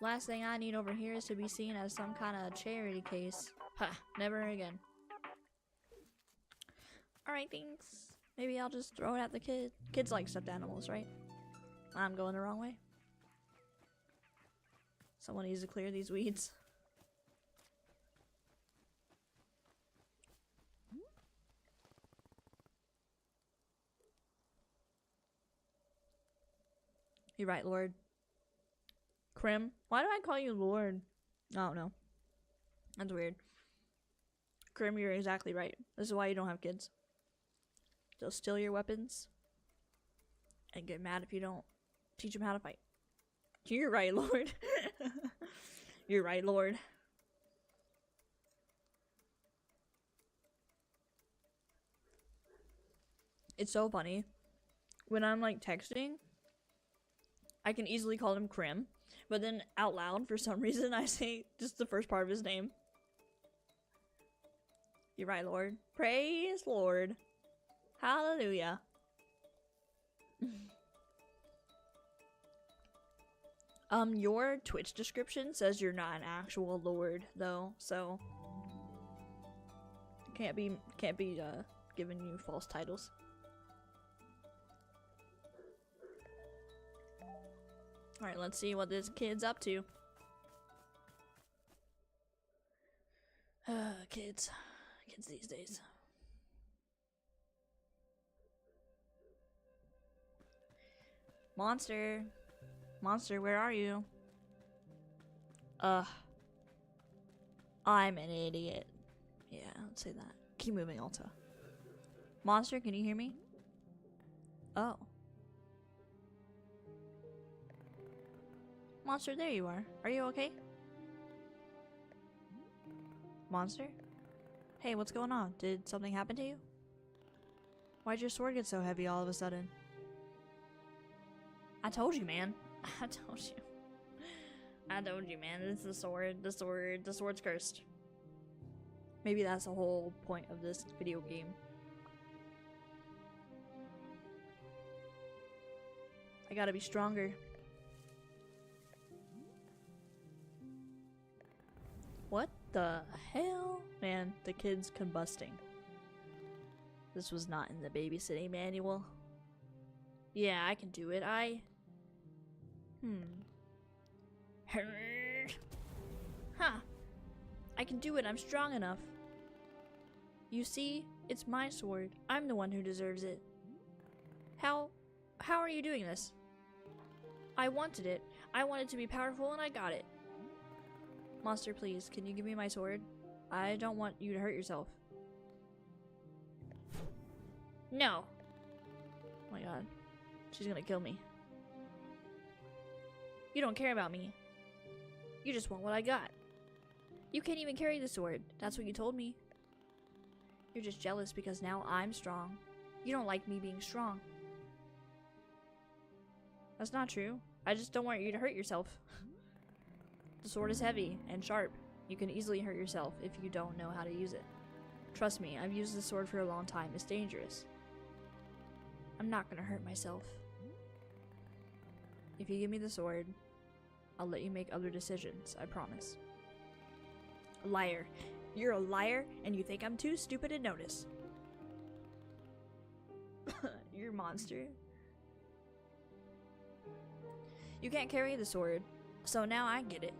Last thing I need over here is to be seen as some kind of charity case. Ha, never again. Alright, thanks. Maybe I'll just throw it at the kid. Kids like stuffed animals, right? I'm going the wrong way. Someone needs to clear these weeds. You're right, Lord. Krim? Why do I call you Lord? I don't know. That's weird. Krim, you're exactly right. This is why you don't have kids. They'll steal your weapons and get mad if you don't teach them how to fight. You're right, Lord. You're right, Lord. It's so funny. When I'm like texting, I can easily call him Krim, but then out loud, for some reason, I say just the first part of his name. You're right, Lord. Praise Lord. Hallelujah. Your Twitch description says you're not an actual Lord, though, so can't be giving you false titles. Alright, let's see what this kid's up to. Kids these days. Monster. Monster, where are you? I'm an idiot. Yeah, let's say that. Keep moving, Alta. Monster, can you hear me? Oh. Monster, there you are. Are you okay? Monster? Hey, what's going on? Did something happen to you? Why'd your sword get so heavy all of a sudden? I told you, man. I told you. I told you, man. It's the sword. The sword's cursed. Maybe that's the whole point of this video game. I gotta be stronger. What the hell? Man, the kid's combusting. This was not in the babysitting manual. Yeah, I can do it. Huh. I can do it. I'm strong enough. You see? It's my sword. I'm the one who deserves it. How are you doing this? I wanted it. I wanted to be powerful and I got it. Monster, please, can you give me my sword? I don't want you to hurt yourself. No. Oh my god. She's gonna kill me. You don't care about me. You just want what I got. You can't even carry the sword. That's what you told me. You're just jealous because now I'm strong. You don't like me being strong. That's not true. I just don't want you to hurt yourself. The sword is heavy and sharp. You can easily hurt yourself if you don't know how to use it. Trust me, I've used this sword for a long time. It's dangerous. I'm not gonna hurt myself. If you give me the sword, I'll let you make other decisions, I promise. Liar. You're a liar, and you think I'm too stupid to notice. You're a monster. You can't carry the sword, so now I get it.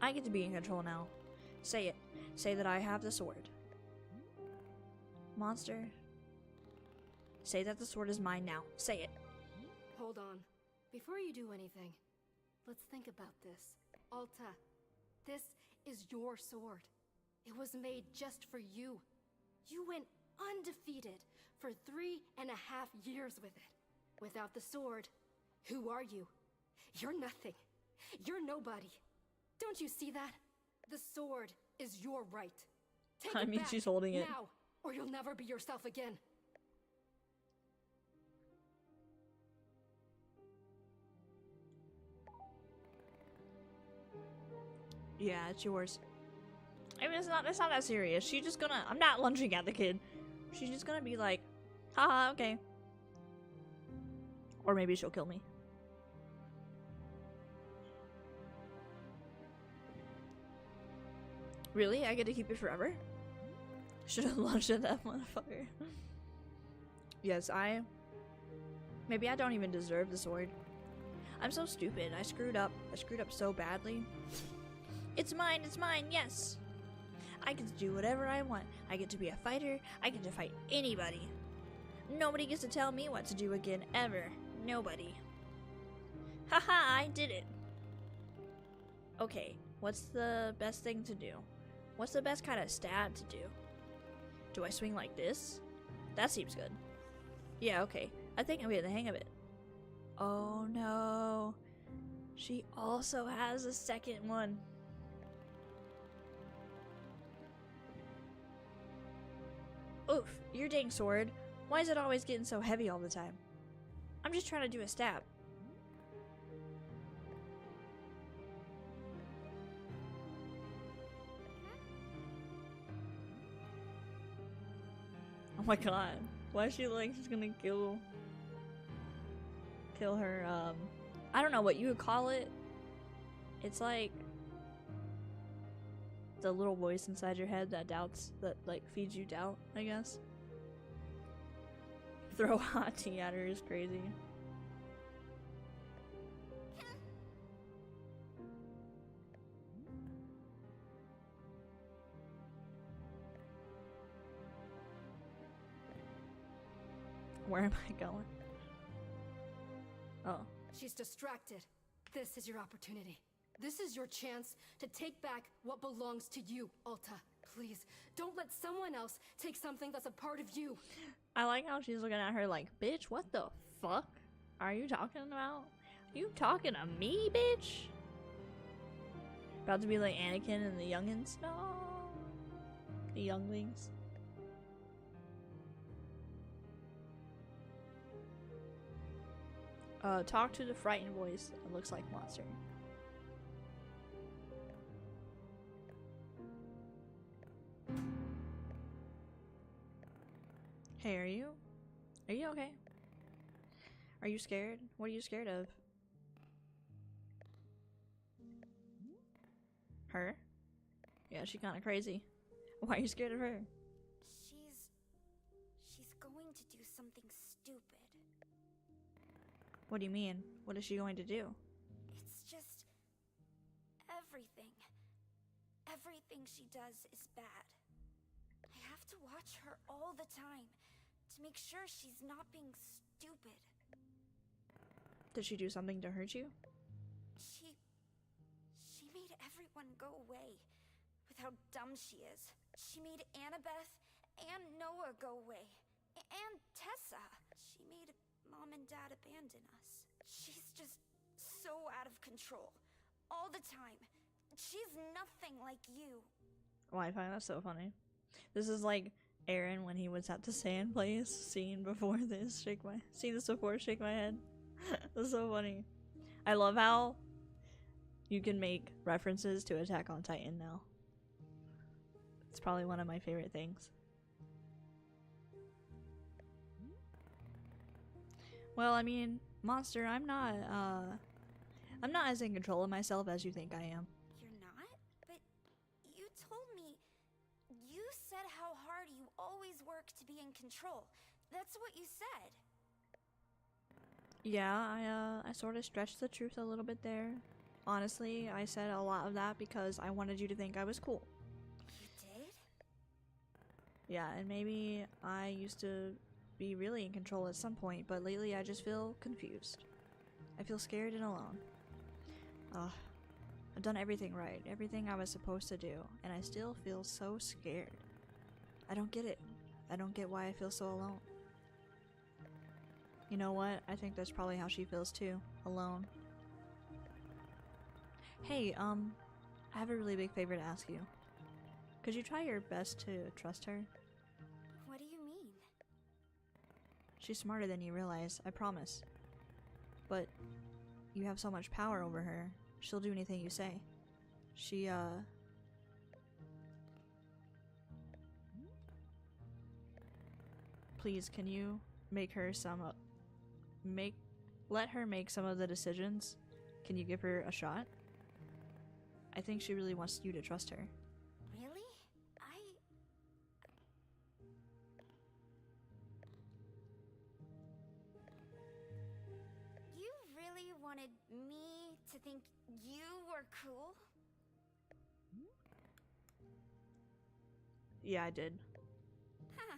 I get to be in control now. Say it. Say that I have the sword. Monster. Say that the sword is mine now. Say it. Hold on. Before you do anything, let's think about this. Alta, this is your sword. It was made just for you. You went undefeated for 3.5 years with it. Without the sword, who are you? You're nothing. You're nobody. Don't you see that? The sword is your right. Take it back she's holding it now, or you'll never be yourself again. Yeah, it's yours. I mean, it's not that serious. She's just gonna... I'm not lunging at the kid. She's just gonna be like, haha, okay. Or maybe she'll kill me. Really? I get to keep it forever? Should have lunged at that motherfucker. Yes, maybe I don't even deserve the sword. I'm so stupid. I screwed up. I screwed up so badly. It's mine, yes! I get to do whatever I want. I get to be a fighter. I get to fight anybody. Nobody gets to tell me what to do again, ever. Nobody. Haha, I did it! Okay, what's the best thing to do? What's the best kind of stab to do? Do I swing like this? That seems good. Yeah, okay. I think I'm getting the hang of it. Oh no. She also has a second one. Oof, your dang sword. Why is it always getting so heavy all the time? I'm just trying to do a stab. Oh my god. Why is she like she's gonna kill her, I don't know what you would call it. It's like the little voice inside your head that doubts, that like feeds you doubt, I guess. Throw hot tea at her is crazy. Where am I going? Oh, She's distracted. This is your opportunity. This is your chance to take back what belongs to you, Alta. Please, don't let someone else take something that's a part of you. I like how she's looking at her like, bitch, what the fuck are you talking about? You talking to me, bitch? About to be like Anakin and the youngins? No. The younglings. Talk to the frightened voice. It looks like monster. Hey, are you okay? Are you scared? What are you scared of? Her? Yeah, she's kind of crazy. Why are you scared of her? She's going to do something stupid. What do you mean? What is she going to do? It's just everything. Everything she does is bad. I have to watch her all the time to make sure she's not being stupid. Did she do something to hurt you? She made everyone go away with how dumb she is. She made Annabeth and Noah go away. And Tessa. She made Mom and Dad abandon us. She's just so out of control. All the time. She's nothing like you. Oh, I find that so funny. This is like Aaron when he was at the sand place. Scene before this. Shake my head. That's so funny. I love how you can make references to Attack on Titan now. It's probably one of my favorite things. Well, I mean, Monster, I'm not as in control of myself as you think I am. You're not? But you told me... You said how hard you always work to be in control. That's what you said. Yeah, I sort of stretched the truth a little bit there. Honestly, I said a lot of that because I wanted you to think I was cool. You did? Yeah, and maybe I used to be really in control at some point, but lately I just feel confused. I feel scared and alone. I've done everything right, everything I was supposed to do, and I still feel so scared. I don't get it. I don't get why I feel so alone. You know what? I think that's probably how she feels too. Alone. Hey, I have a really big favor to ask you. Could you try your best to trust her? What do you mean? She's smarter than you realize, I promise. But you have so much power over her. She'll do anything you say. She, Please, can you make her let her make some of the decisions? Can you give her a shot? I think she really wants you to trust her. Really? You really wanted me to think you were cool? Yeah, I did. Huh.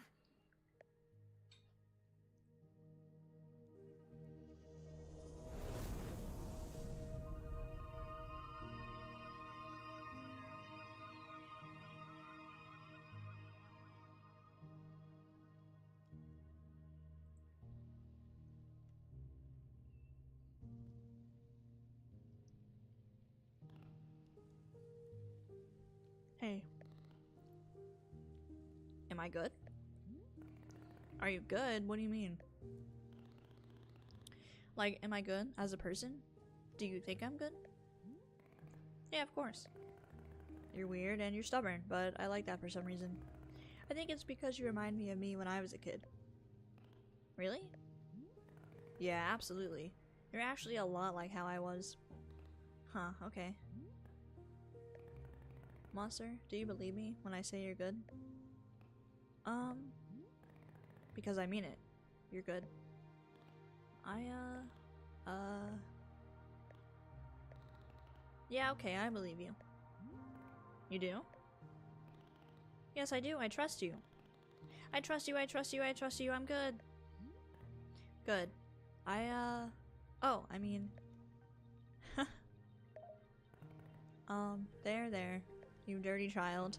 Hey. Am I good? Are you good? What do you mean? Like, am I good as a person? Do you think I'm good? Yeah, of course. You're weird and you're stubborn, but I like that for some reason. I think it's because you remind me of me when I was a kid. Really? Yeah, absolutely. You're actually a lot like how I was. Huh, okay. Monster, do you believe me when I say you're good? Because I mean it. You're good. Yeah, okay, I believe you. You do? Yes, I do. I trust you. I trust you, I trust you, I trust you. I'm good. Good. Oh, I mean... there, you dirty child.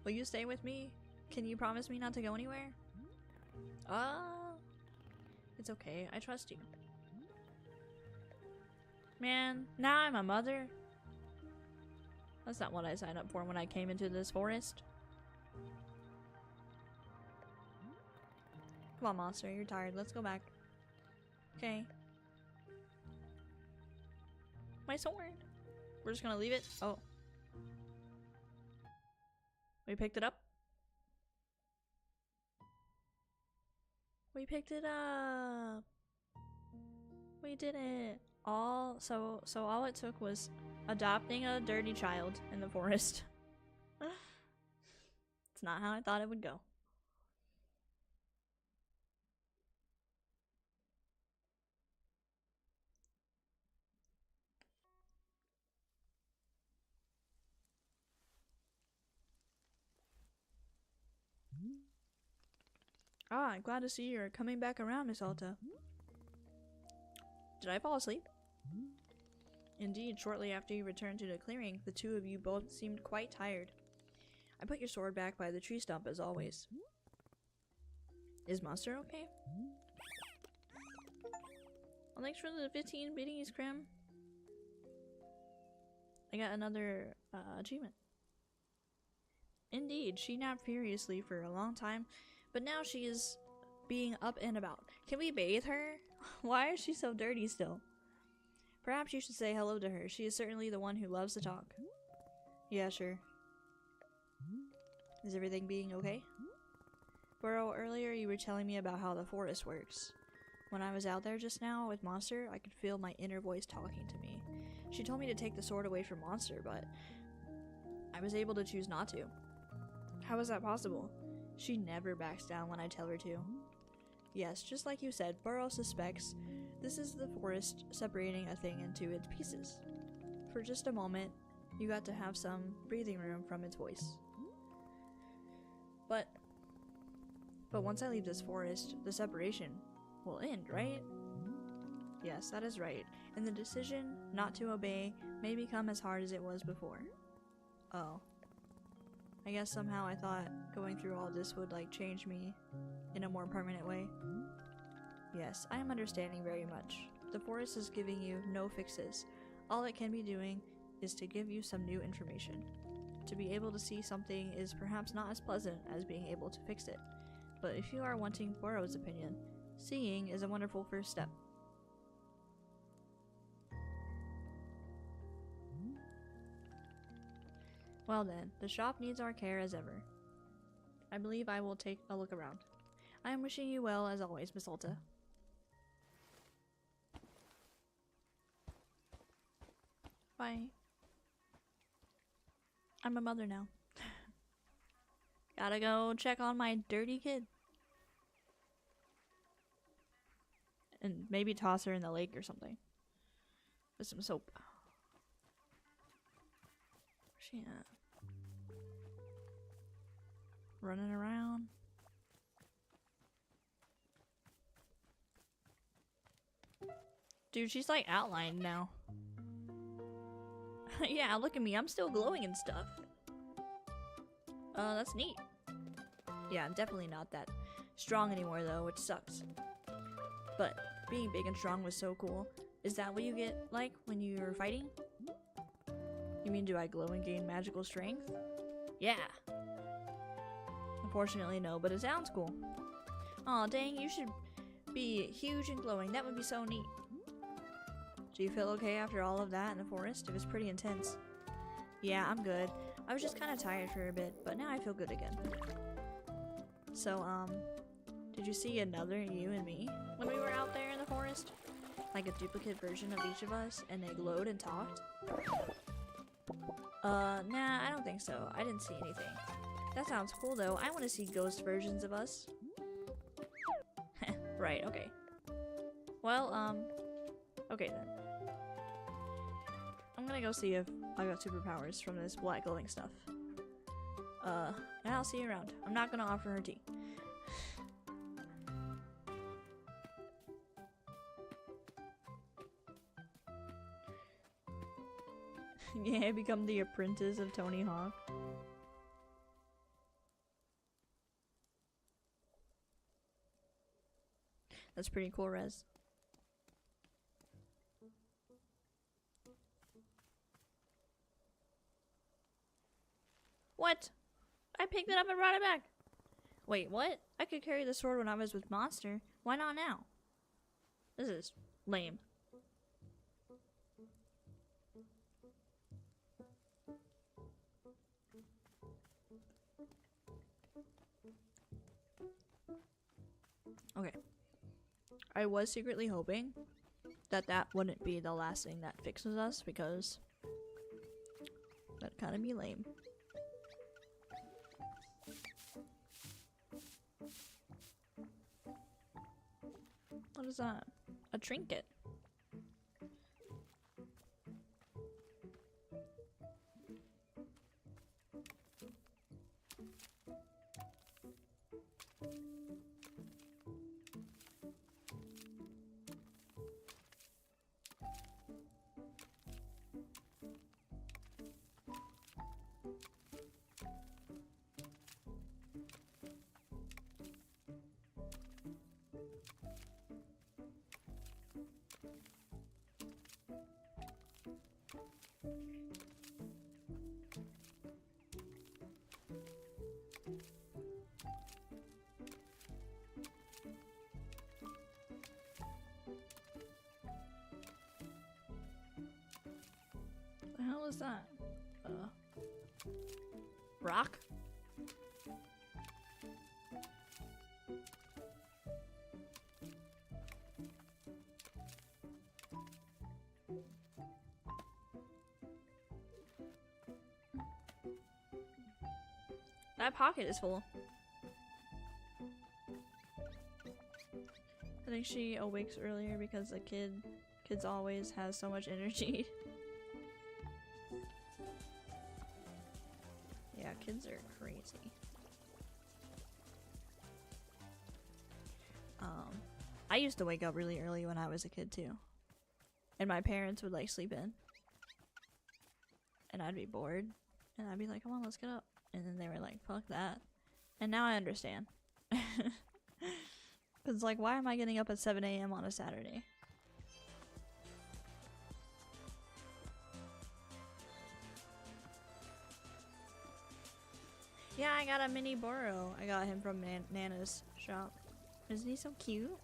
Will you stay with me? Can you promise me not to go anywhere? It's okay, I trust you. Man, now I'm a mother. That's not what I signed up for when I came into this forest. Come on, monster, you're tired. Let's go back. Okay. My sword. We're just gonna leave it. Oh. We picked it up. We picked it up. We did it. So all it took was adopting a dirty child in the forest. It's not how I thought it would go. Ah, I'm glad to see you're coming back around, Miss Alta. Did I fall asleep? Indeed, shortly after you returned to the clearing, the two of you both seemed quite tired. I put your sword back by the tree stump as always. Is Monster okay? Well, thanks for the 15 biddies, Krim. I got another achievement. Indeed, she napped furiously for a long time, but now she is being up and about. Can we bathe her? Why is she so dirty still? Perhaps you should say hello to her. She is certainly the one who loves to talk. Yeah, sure. Is everything being okay? Burrow, earlier you were telling me about how the forest works. When I was out there just now with Monster, I could feel my inner voice talking to me. She told me to take the sword away from Monster, but I was able to choose not to. How is that possible? She never backs down when I tell her to. Yes, just like you said, Burrow suspects this is the forest separating a thing into its pieces. For just a moment, you got to have some breathing room from its voice. But once I leave this forest, the separation will end, right? Yes, that is right. And the decision not to obey may become as hard as it was before. Oh. I guess somehow I thought going through all this would, like, change me in a more permanent way. Yes, I am understanding very much. The forest is giving you no fixes. All it can be doing is to give you some new information. To be able to see something is perhaps not as pleasant as being able to fix it. But if you are wanting Burrow's opinion, seeing is a wonderful first step. Well then, the shop needs our care as ever. I believe I will take a look around. I am wishing you well as always, Miss Alta. Bye. I'm a mother now. Gotta go check on my dirty kid. And maybe toss her in the lake or something. With some soap. Where's she at? Running around. Dude, she's like outlined now. Yeah, look at me. I'm still glowing and stuff. That's neat. Yeah, I'm definitely not that strong anymore though, which sucks. But being big and strong was so cool. Is that what you get like when you're fighting? You mean do I glow and gain magical strength? Yeah. Unfortunately no, but it sounds cool. Aw, dang, you should be huge and glowing. That would be so neat. Do you feel okay after all of that in the forest? It was pretty intense. Yeah, I'm good. I was just kind of tired for a bit, but now I feel good again. So, did you see another you and me when we were out there in the forest? Like a duplicate version of each of us, and they glowed and talked? Nah, I don't think so. I didn't see anything. That sounds cool though. I want to see ghost versions of us. Right, okay. Well, okay then. I'm gonna go see if I got superpowers from this black glowing stuff. And I'll see you around. I'm not gonna offer her tea. Yeah, become the apprentice of Tony Hawk. That's pretty cool, Rez. What? I picked it up and brought it back. Wait, what? I could carry the sword when I was with Monster. Why not now? This is lame. Okay. I was secretly hoping that that wouldn't be the last thing that fixes us, because that'd kind of be lame. What is that? A trinket. What the hell is that? Rock? That pocket is full. I think she awakes earlier because the kids always has so much energy. Yeah, kids are crazy. I used to wake up really early when I was a kid too. And my parents would like sleep in. And I'd be bored. And I'd be like, come on, let's get up. And then they were like, fuck that. And now I understand. Cause like, why am I getting up at 7 a.m. on a Saturday? Yeah, I got a mini Boro. I got him from Nana's shop. Isn't he so cute?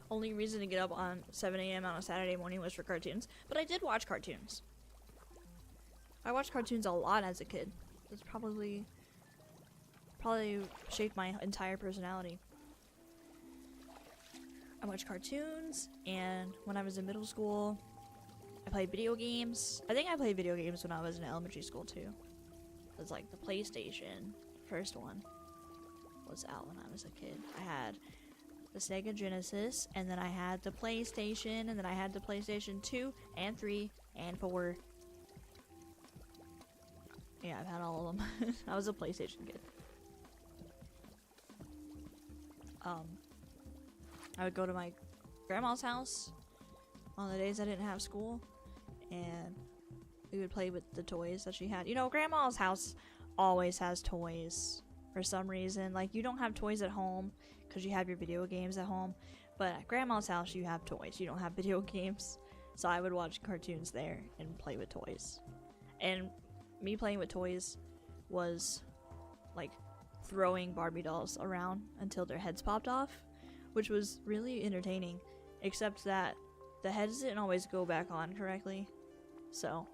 Only reason to get up on 7 a.m. on a Saturday morning was for cartoons. But I did watch cartoons. I watched cartoons a lot as a kid. It's probably shaped my entire personality. I watched cartoons, and when I was in middle school, I played video games. I think I played video games when I was in elementary school too. It was like the PlayStation, first one, was out when I was a kid. I had the Sega Genesis, and then I had the PlayStation, and then I had the PlayStation 2 and 3 and 4. Yeah, I've had all of them. I was a PlayStation kid. I would go to my grandma's house on the days I didn't have school, and we would play with the toys that she had. You know, grandma's house always has toys for some reason. Like, you don't have toys at home because you have your video games at home, but at grandma's house you have toys. You don't have video games. So I would watch cartoons there and play with toys. And me playing with toys was like throwing Barbie dolls around until their heads popped off, which was really entertaining, except that the heads didn't always go back on correctly. So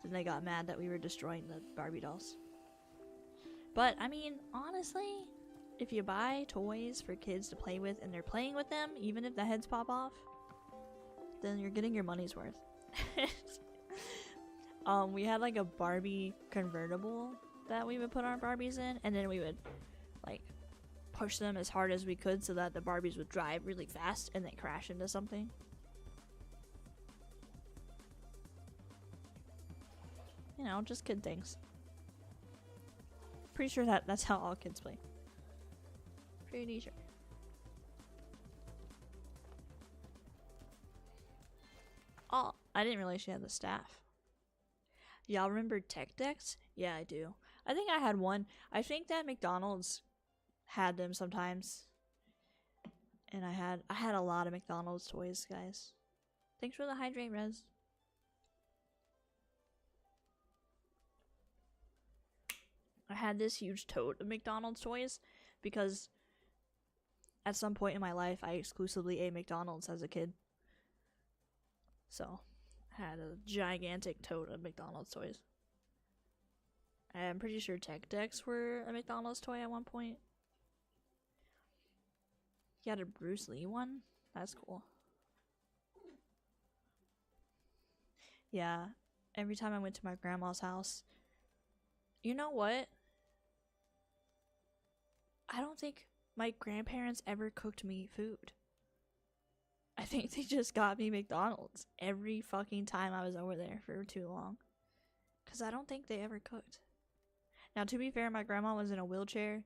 then they got mad that we were destroying the Barbie dolls. But I mean, honestly, if you buy toys for kids to play with and they're playing with them, even if the heads pop off, then you're getting your money's worth. We had like a Barbie convertible that we would put our Barbies in, and then we would like push them as hard as we could so that the Barbies would drive really fast and then crash into something. You know, just kid things. Pretty sure that's how all kids play. Pretty sure. Oh, I didn't realize she had the staff. Y'all remember Tech Decks? Yeah, I do. I think I had one. I think that McDonald's had them sometimes. And I had a lot of McDonald's toys, guys. Thanks for the hydrate, Rez. I had this huge tote of McDonald's toys because at some point in my life I exclusively ate McDonald's as a kid. So I had a gigantic tote of McDonald's toys. I'm pretty sure Tech Decks were a McDonald's toy at one point. He had a Bruce Lee one? That's cool. Yeah, every time I went to my grandma's house. You know what? I don't think my grandparents ever cooked me food. I think they just got me McDonald's every fucking time I was over there for too long. Because I don't think they ever cooked. Now, to be fair, my grandma was in a wheelchair.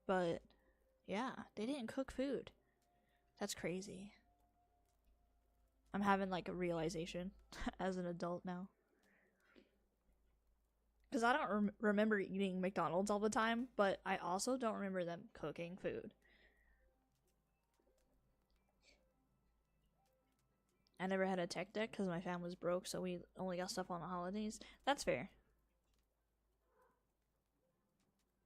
But, yeah, they didn't cook food. That's crazy. I'm having, like, a realization as an adult now. Because I don't remember eating McDonald's all the time, but I also don't remember them cooking food. I never had a tech deck because my fam was broke, so we only got stuff on the holidays. That's fair.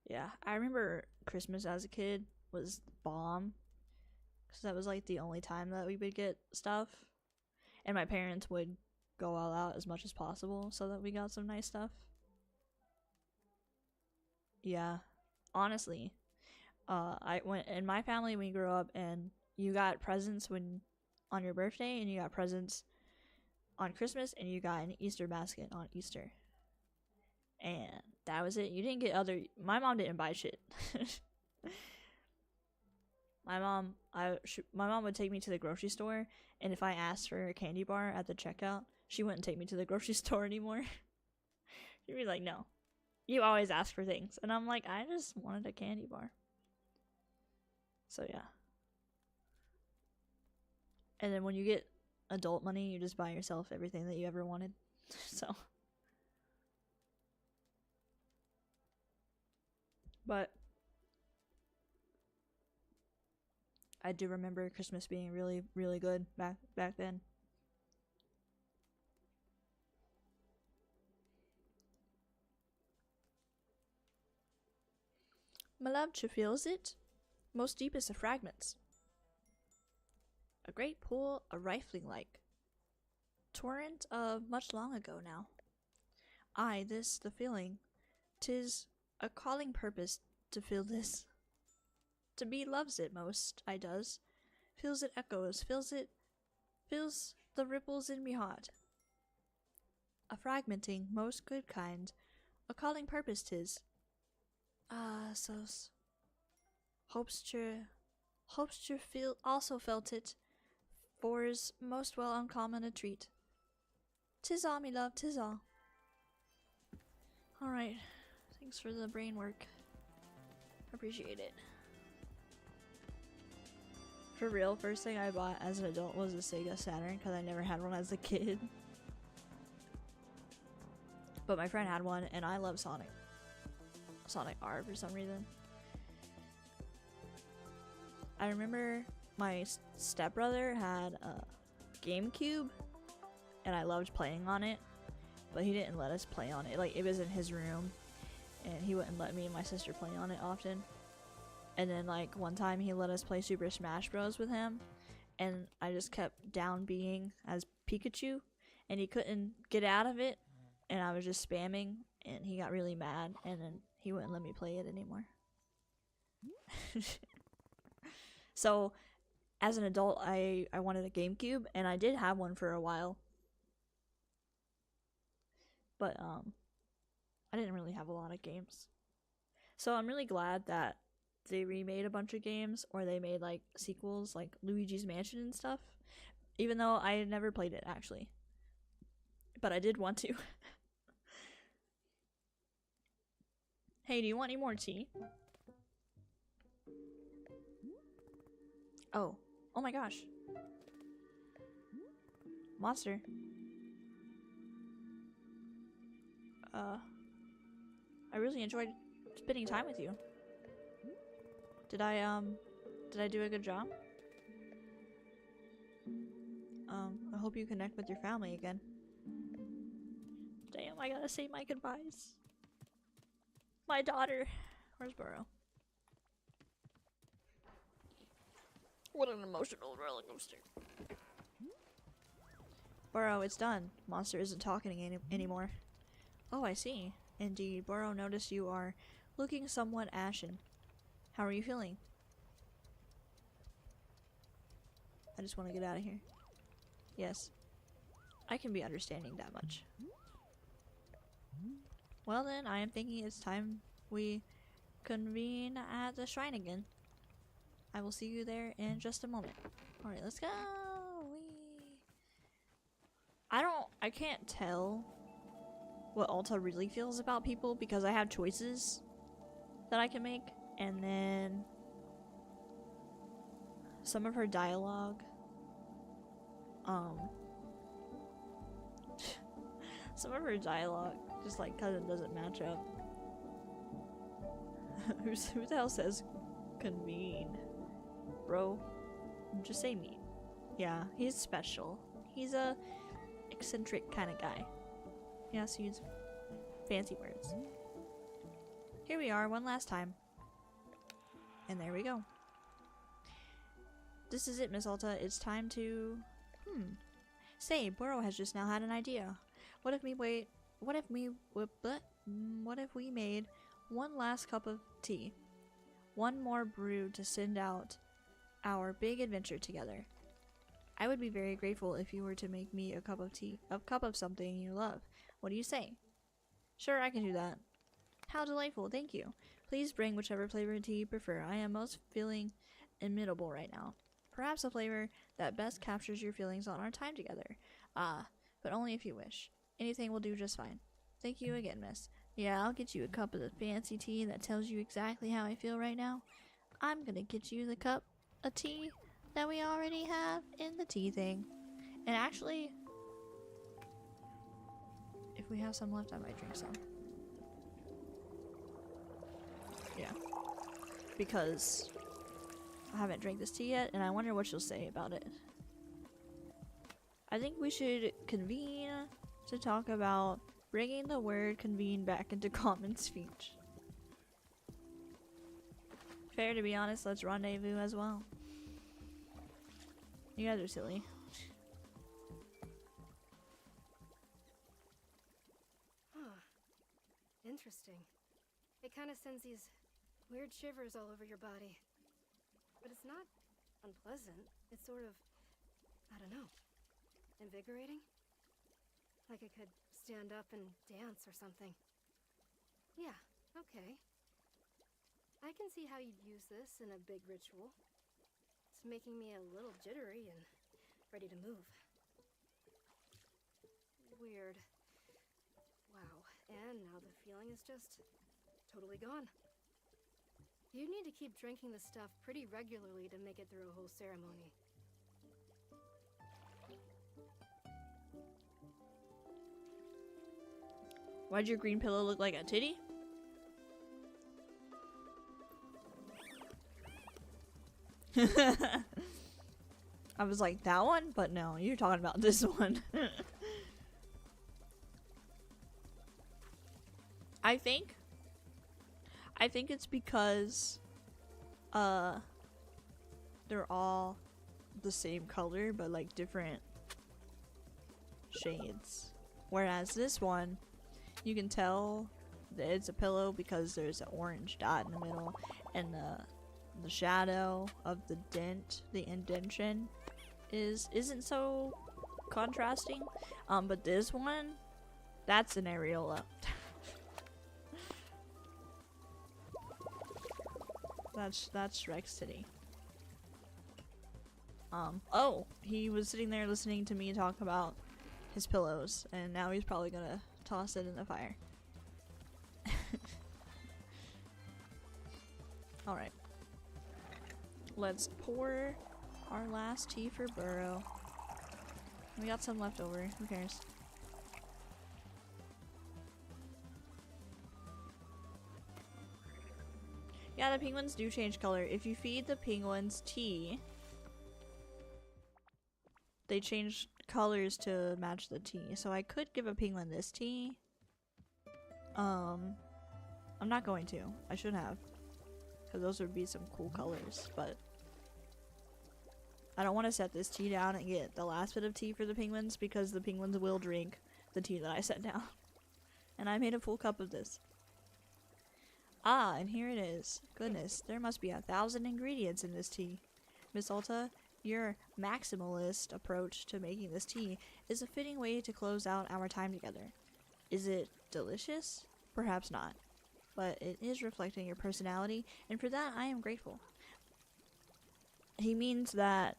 Yeah, I remember Christmas as a kid was bomb. Because that was like the only time that we would get stuff. And my parents would go all out as much as possible so that we got some nice stuff. Yeah, honestly. I went in my family, we grew up and you got presents on your birthday, and you got presents on Christmas, and you got an Easter basket on Easter. And that was it. You didn't get my mom didn't buy shit. My mom would take me to the grocery store, and if I asked for a candy bar at the checkout, she wouldn't take me to the grocery store anymore. She'd be like, no, you always ask for things. And I'm like, I just wanted a candy bar. So yeah. And then when you get adult money, you just buy yourself everything that you ever wanted. So. But I do remember Christmas being really, really good back then. My love, she feels it. Most deepest of fragments. A great pool, a rifling like. Torrent of much long ago now. I, this, the feeling. 'Tis a calling purpose to feel this. To be loves it most, I does. Feels it echoes, feels the ripples in me heart. A fragmenting, most good kind. A calling purpose 'tis. Ah, so's. Hopes to feel also felt it. For's most well uncommon a treat. 'Tis all, me love, 'tis all. Alright. Thanks for the brain work. Appreciate it. For real, first thing I bought as an adult was a Sega Saturn because I never had one as a kid. But my friend had one and I love Sonic R for some reason. I remember my stepbrother had a GameCube and I loved playing on it, but he didn't let us play on it. Like, it was in his room and he wouldn't let me and my sister play on it often. And then, like, one time he let us play Super Smash Bros. With him, and I just kept down being as Pikachu, and he couldn't get out of it, and I was just spamming, and he got really mad, and then he wouldn't let me play it anymore. So, as an adult, I wanted a GameCube, and I did have one for a while. But, I didn't really have a lot of games. So I'm really glad that they remade a bunch of games, or they made like sequels like Luigi's Mansion and stuff. Even though I never played it actually. But I did want to. Hey, do you want any more tea? Oh. Oh my gosh. Monster. I really enjoyed spending time with you. Did I do a good job? I hope you connect with your family again. Damn, I gotta say my goodbyes. My daughter. Where's Burrow? What an emotional roller coaster. Burrow, it's done. Monster isn't talking anymore. Oh, I see. Indeed, Burrow noticed you are looking somewhat ashen. How are you feeling? I just want to get out of here. Yes. I can be understanding that much. Well then, I am thinking it's time we convene at the shrine again. I will see you there in just a moment. Alright, let's go! I can't tell what Alta really feels about people because I have choices that I can make, and then some of her dialogue, some of her dialogue just like kind of doesn't match up. Who the hell says convene? Bro, just say meet. Yeah, he's special. He's a eccentric kind of guy. Yeah, so use fancy words. Here we are one last time. And there we go. This is it, Miss Alta. It's time to... Say, Burrow has just now had an idea. What if we made one last cup of tea? One more brew to send out our big adventure together. I would be very grateful if you were to make me a cup of tea, a cup of something you love. What do you say? Sure, I can do that. How delightful, thank you. Please bring whichever flavor of tea you prefer. I am most feeling imitable right now. Perhaps a flavor that best captures your feelings on our time together. But only if you wish. Anything will do just fine. Thank you again, miss. Yeah, I'll get you a cup of the fancy tea that tells you exactly how I feel right now. I'm gonna get you the cup of tea that we already have in the tea thing. And actually, if we have some left, I might drink some. Yeah. Because I haven't drank this tea yet, and I wonder what she'll say about it. I think we should convene to talk about bringing the word convene back into common speech. Fair, to be honest, let's rendezvous as well. You guys are silly. Huh. Interesting. It kind of sends these weird shivers all over your body. But it's not unpleasant. It's sort of, I don't know, invigorating? Like I could stand up and dance or something. Yeah, okay. I can see how you'd use this in a big ritual. It's making me a little jittery and ready to move. Weird. Wow, and now the feeling is just totally gone. You need to keep drinking the stuff pretty regularly to make it through a whole ceremony. Why'd your green pillow look like a titty? I was like, that one? But no, you're talking about this one. I think it's because they're all the same color but like different shades. Whereas this one, you can tell that it's a pillow because there's an orange dot in the middle, and the shadow of the dent, the indentation, isn't so contrasting. But this one, that's an areola. That's Rex City. Oh, he was sitting there listening to me talk about his pillows, and now he's probably gonna toss it in the fire. Alright. Let's pour our last tea for Burrow. We got some left over, who cares? Yeah, the penguins do change color. If you feed the penguins tea, they change colors to match the tea. So I could give a penguin this tea. I'm not going to. I should have. Because those would be some cool colors, but I don't want to set this tea down and get the last bit of tea for the penguins because the penguins will drink the tea that I set down. And I made a full cup of this. Ah, and here it is. Goodness, there must be 1,000 ingredients in this tea. Miss Alta, your maximalist approach to making this tea is a fitting way to close out our time together. Is it delicious? Perhaps not. But it is reflecting your personality, and for that I am grateful. He means that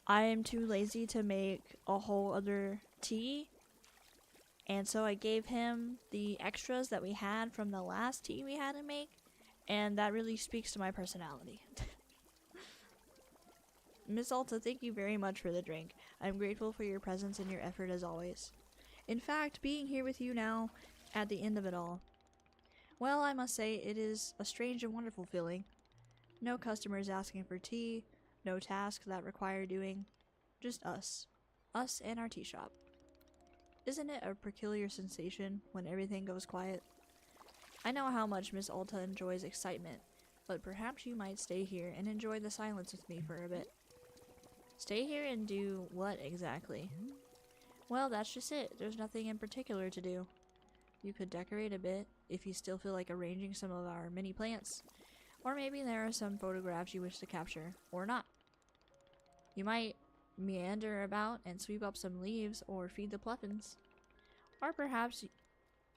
I am too lazy to make a whole other tea, and so I gave him the extras that we had from the last tea we had to make, and that really speaks to my personality. Miss Alta, thank you very much for the drink. I'm grateful for your presence and your effort as always. In fact, being here with you now, at the end of it all, well, I must say it is a strange and wonderful feeling. No customers asking for tea, no tasks that require doing, just us. Us and our tea shop. Isn't it a peculiar sensation when everything goes quiet? I know how much Miss Alta enjoys excitement, but perhaps you might stay here and enjoy the silence with me for a bit. Stay here and do what exactly? Well, that's just it. There's nothing in particular to do. You could decorate a bit, if you still feel like arranging some of our mini plants. Or maybe there are some photographs you wish to capture, or not. You might meander about and sweep up some leaves or feed the puffins. Or perhaps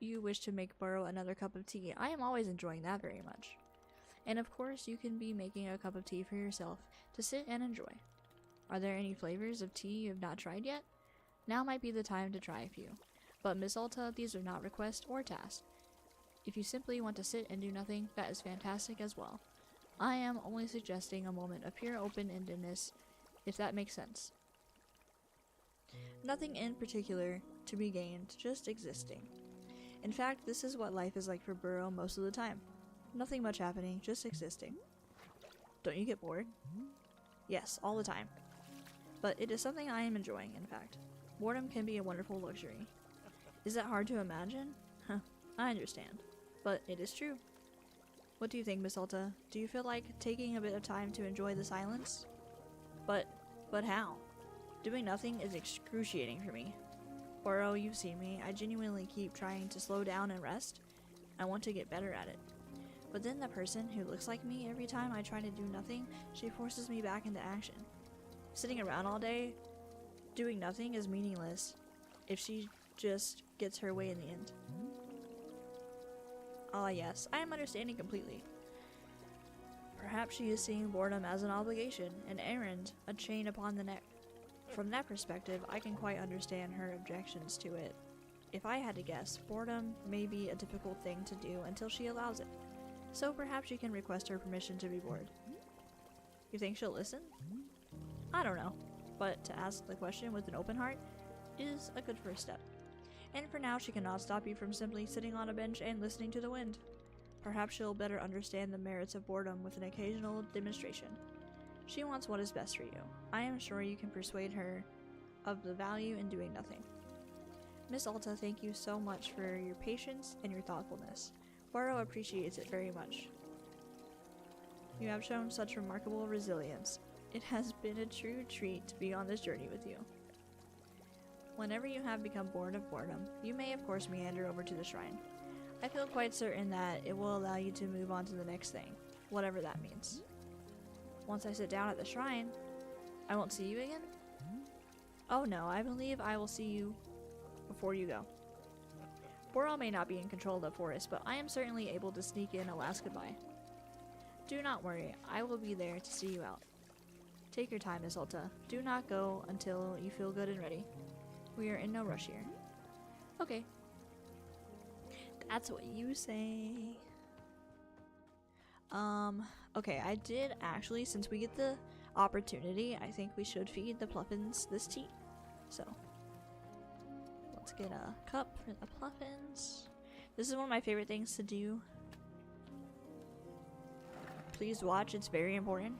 you wish to make Burrow another cup of tea. I am always enjoying that very much. And of course you can be making a cup of tea for yourself to sit and enjoy. Are there any flavors of tea you have not tried yet? Now might be the time to try a few. But Miss Alta, these are not requests or tasks. If you simply want to sit and do nothing, that is fantastic as well. I am only suggesting a moment of pure open-endedness, if that makes sense. Nothing in particular to be gained, just existing. In fact, this is what life is like for Burrow most of the time. Nothing much happening, just existing. Don't you get bored? Yes, all the time. But it is something I am enjoying, in fact. Boredom can be a wonderful luxury. Is that hard to imagine? Huh, I understand. But it is true. What do you think, Miss Alta? Do you feel like taking a bit of time to enjoy the silence? But how? Doing nothing is excruciating for me. Burrow, you've seen me. I genuinely keep trying to slow down and rest. I want to get better at it. But then the person who looks like me, every time I try to do nothing, she forces me back into action. Sitting around all day, doing nothing is meaningless if she just gets her way in the end. Ah yes, I am understanding completely. Perhaps she is seeing boredom as an obligation, an errand, a chain upon the neck. From that perspective, I can quite understand her objections to it. If I had to guess, boredom may be a difficult thing to do until she allows it. So perhaps you can request her permission to be bored. You think she'll listen? I don't know, but to ask the question with an open heart is a good first step. And for now, she cannot stop you from simply sitting on a bench and listening to the wind. Perhaps she'll better understand the merits of boredom with an occasional demonstration. She wants what is best for you. I am sure you can persuade her of the value in doing nothing. Miss Alta, thank you so much for your patience and your thoughtfulness. Burrow appreciates it very much. You have shown such remarkable resilience. It has been a true treat to be on this journey with you. Whenever you have become bored of boredom, you may of course meander over to the shrine. I feel quite certain that it will allow you to move on to the next thing, whatever that means. Once I sit down at the shrine, I won't see you again? Oh no, I believe I will see you before you go. Burrow may not be in control of the forest, but I am certainly able to sneak in a last goodbye. Do not worry, I will be there to see you out. Take your time, Miss Ulta. Do not go until you feel good and ready. We are in no rush here. Okay. That's what you say. Okay, I did actually, since we get the opportunity, I think we should feed the Pluffins this tea. So, let's get a cup for the Pluffins. This is one of my favorite things to do. Please watch, it's very important.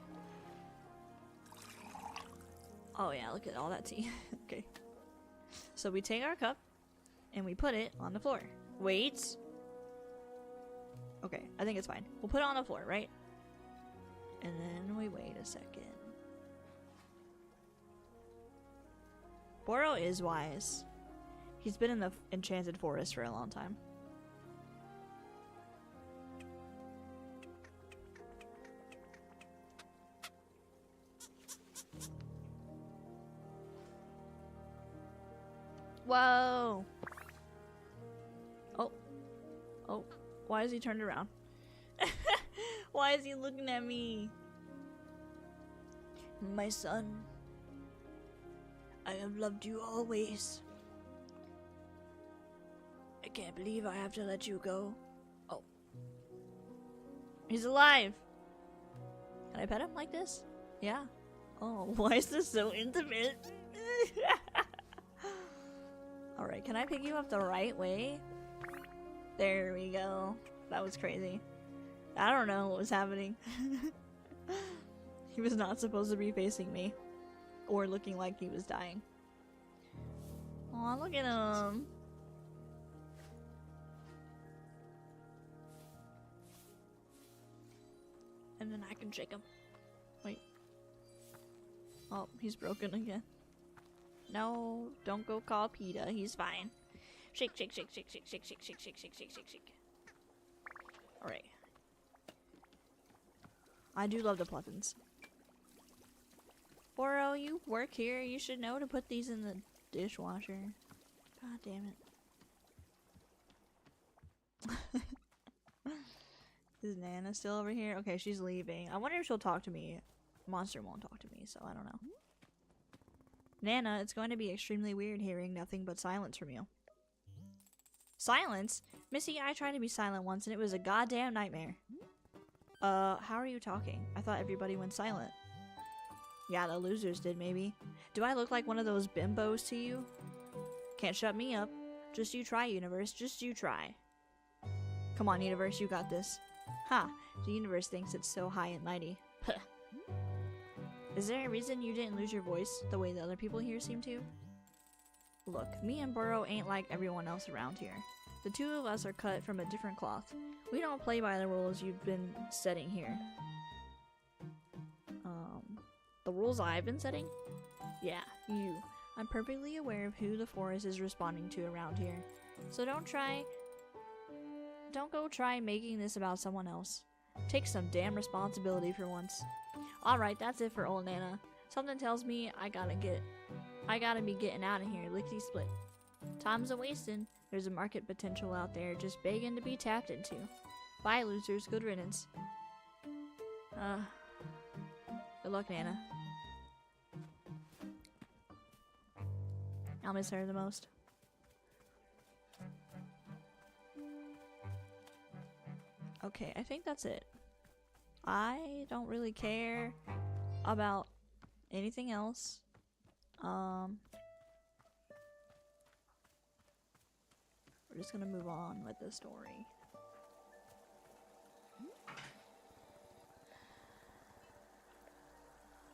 Oh yeah, look at all that tea. Okay. So we take our cup and we put it on the floor. Wait. Okay, I think it's fine. We'll put it on the floor, right? And then we wait a second. Boro is wise. He's been in the enchanted forest for a long time. Whoa! Oh. Oh. Why is he turned around? Why is he looking at me? My son, I have loved you always. I can't believe I have to let you go. Oh. He's alive! Can I pet him like this? Yeah. Oh, why is this so intimate? Alright, can I pick you up the right way? There we go. That was crazy. I don't know what was happening. He was not supposed to be facing me. Or looking like he was dying. Aw, look at him. And then I can shake him. Wait. Oh, he's broken again. No, don't go call PETA. He's fine. Shake, shake, shake, shake, shake, shake, shake, shake, shake, shake, shake, shake, shake. Alright. I do love the Pluffins. Boro, you work here. You should know to put these in the dishwasher. God damn it. Is Nana still over here? Okay, she's leaving. I wonder if she'll talk to me. Monster won't talk to me, so I don't know. Nana, it's going to be extremely weird hearing nothing but silence from you. Silence? Missy, I tried to be silent once and it was a goddamn nightmare. How are you talking? I thought everybody went silent. Yeah, the losers did, maybe. Do I look like one of those bimbos to you? Can't shut me up. Just you try, universe. Just you try. Come on, universe, you got this. Ha! The universe thinks it's so high and mighty. Puh. Is there a reason you didn't lose your voice the way the other people here seem to? Look, me and Burrow ain't like everyone else around here. The two of us are cut from a different cloth. We don't play by the rules you've been setting here. The rules I've been setting? Yeah, you. I'm perfectly aware of who the forest is responding to around here. So don't go try making this about someone else. Take some damn responsibility for once. Alright, that's it for old Nana. Something tells me I gotta be getting out of here, lickety split. Time's a wasting. There's a market potential out there just begging to be tapped into. Bye, losers. Good riddance. Good luck, Nana. I'll miss her the most. Okay, I think that's it. I don't really care about anything else. We're just gonna move on with the story.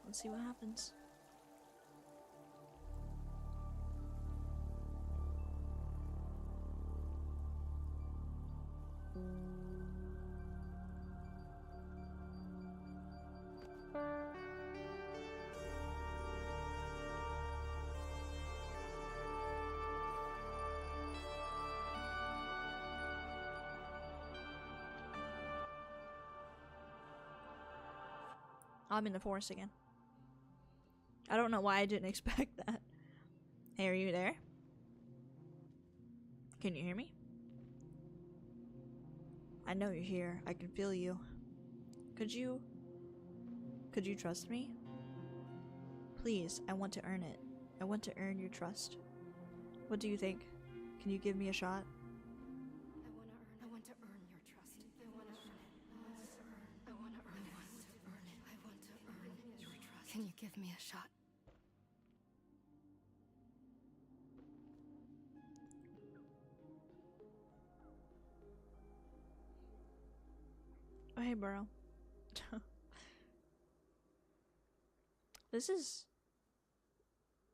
Let's see what happens. I'm in the forest again. I don't know why I didn't expect that. Hey, are you there? Can you hear me? I know you're here. I can feel you. Could you trust me? Please, I want to earn it. I want to earn your trust. What do you think? Can you give me a shot? I want to earn your trust. I want to earn it. I want to earn it. I want to earn your trust. Can you give me a shot? Oh, hey, Burrow.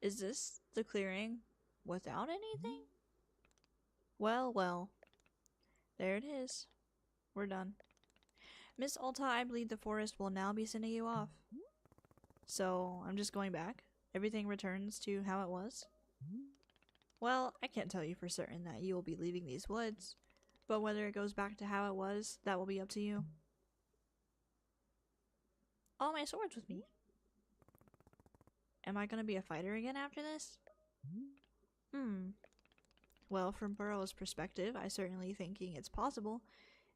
Is this the clearing without anything? Well, well. There it is. We're done. Miss Alta, I believe the forest will now be sending you off. So, I'm just going back. Everything returns to how it was. Well, I can't tell you for certain that you will be leaving these woods, but whether it goes back to how it was, that will be up to you. All my swords with me. Am I gonna be a fighter again after this? Well, from Burrow's perspective, I certainly thinking it's possible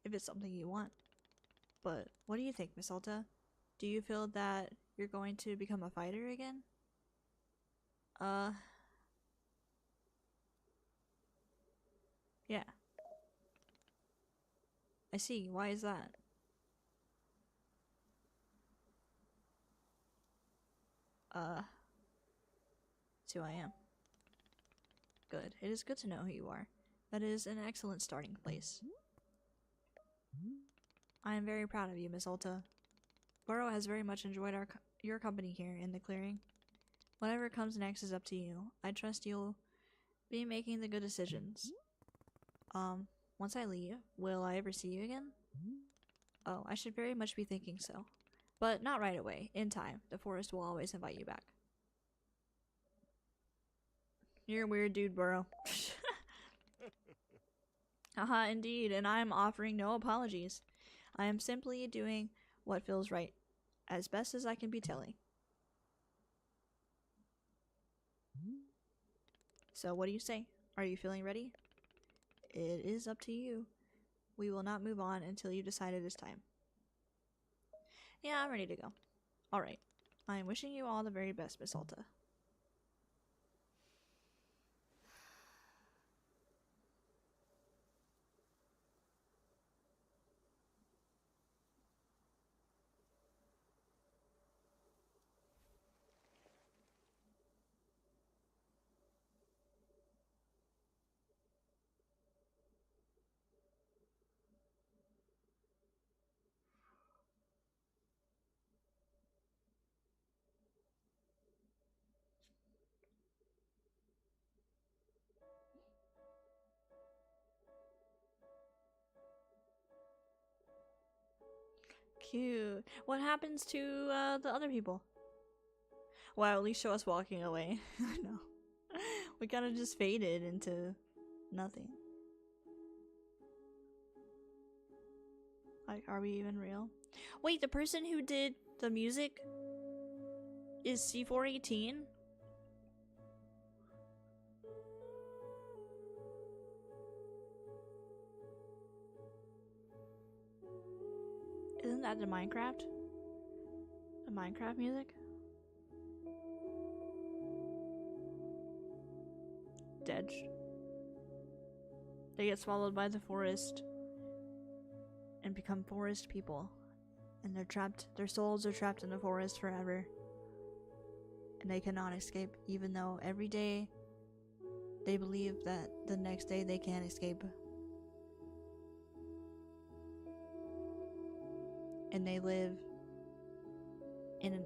if it's something you want. But what do you think, Miss Alta? Do you feel that you're going to become a fighter again? Yeah. I see. Why is that? It's who I am. Good. It is good to know who you are. That is an excellent starting place. I am very proud of you, Miss Alta. Burrow has very much enjoyed your company here in the clearing. Whatever comes next is up to you. I trust you'll be making the good decisions. Once I leave, will I ever see you again? Oh, I should very much be thinking so. But not right away. In time, the forest will always invite you back. You're a weird dude, Burrow. Haha, indeed, and I am offering no apologies. I am simply doing what feels right, as best as I can be telling. So what do you say? Are you feeling ready? It is up to you. We will not move on until you decide it is time. Yeah, I'm ready to go. Alright. I am wishing you all the very best, Miss Alta. Cute. What happens to the other people? Wow, at least show us walking away. I know. We kind of just faded into nothing. Like, are we even real? Wait, the person who did the music is C418? Isn't that the Minecraft? The Minecraft music? Dead. They get swallowed by the forest and become forest people. And they're trapped, their souls are trapped in the forest forever. And they cannot escape, even though every day they believe that the next day they can't escape. And they live in an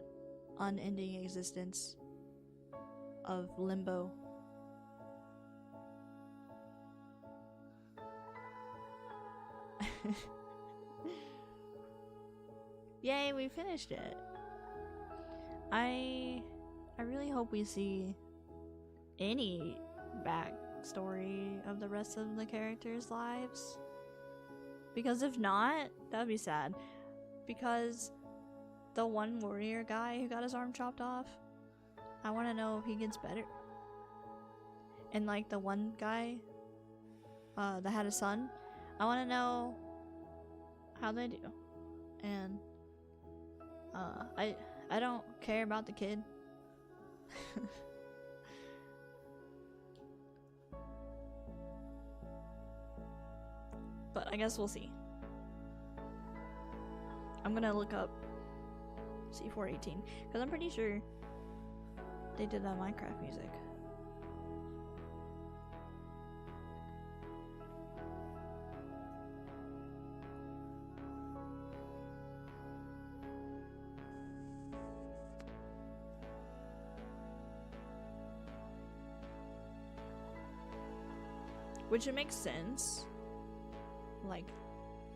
unending existence of limbo. Yay, we finished it. I really hope we see any backstory of the rest of the characters' lives. Because if not, that would be sad. Because the one warrior guy who got his arm chopped off, I want to know if he gets better. And like the one guy that had a son, I want to know how they do. And I don't care about the kid. But I guess we'll see. I'm gonna look up C418 because I'm pretty sure they did that Minecraft music. Which it makes sense. Like,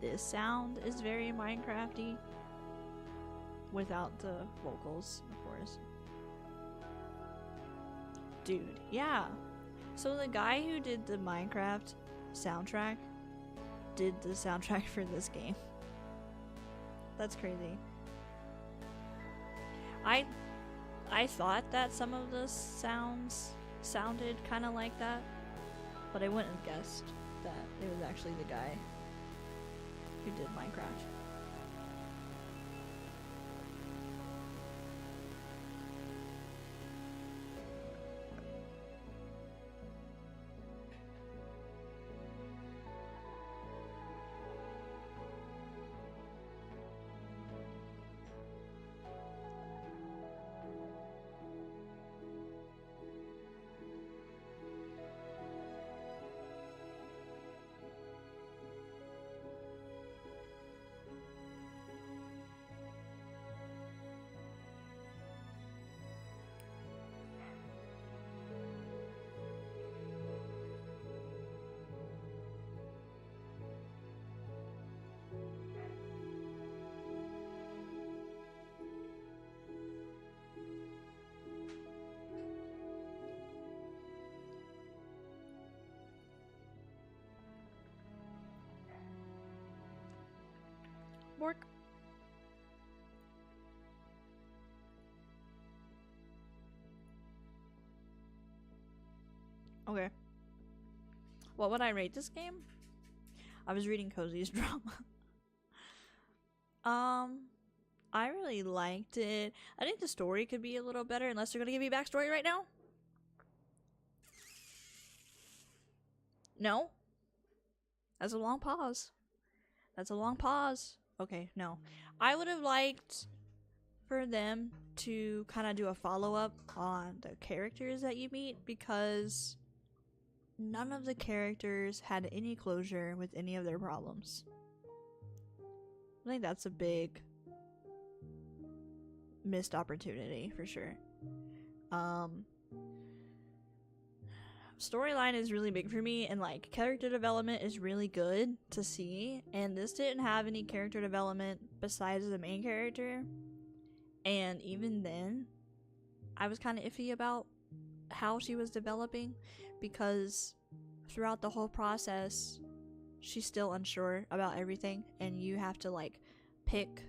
this sound is very Minecrafty without the vocals, of course. Dude, yeah. So the guy who did the Minecraft soundtrack did the soundtrack for this game. That's crazy. I thought that some of the sounds sounded kind of like that, but I wouldn't have guessed that it was actually the guy who did Minecraft. Bork. Okay. What would I rate this game? I was reading Cozy's drama. I really liked it. I think the story could be a little better, unless they're gonna give you backstory right now. No? That's a long pause. That's a long pause. Okay, no. I would have liked for them to kind of do a follow-up on the characters that you meet, because none of the characters had any closure with any of their problems. I think that's a big missed opportunity for sure. Storyline is really big for me, and like character development is really good to see, and this didn't have any character development besides the main character, and even then I was kind of iffy about how she was developing, because throughout the whole process she's still unsure about everything, and you have to pick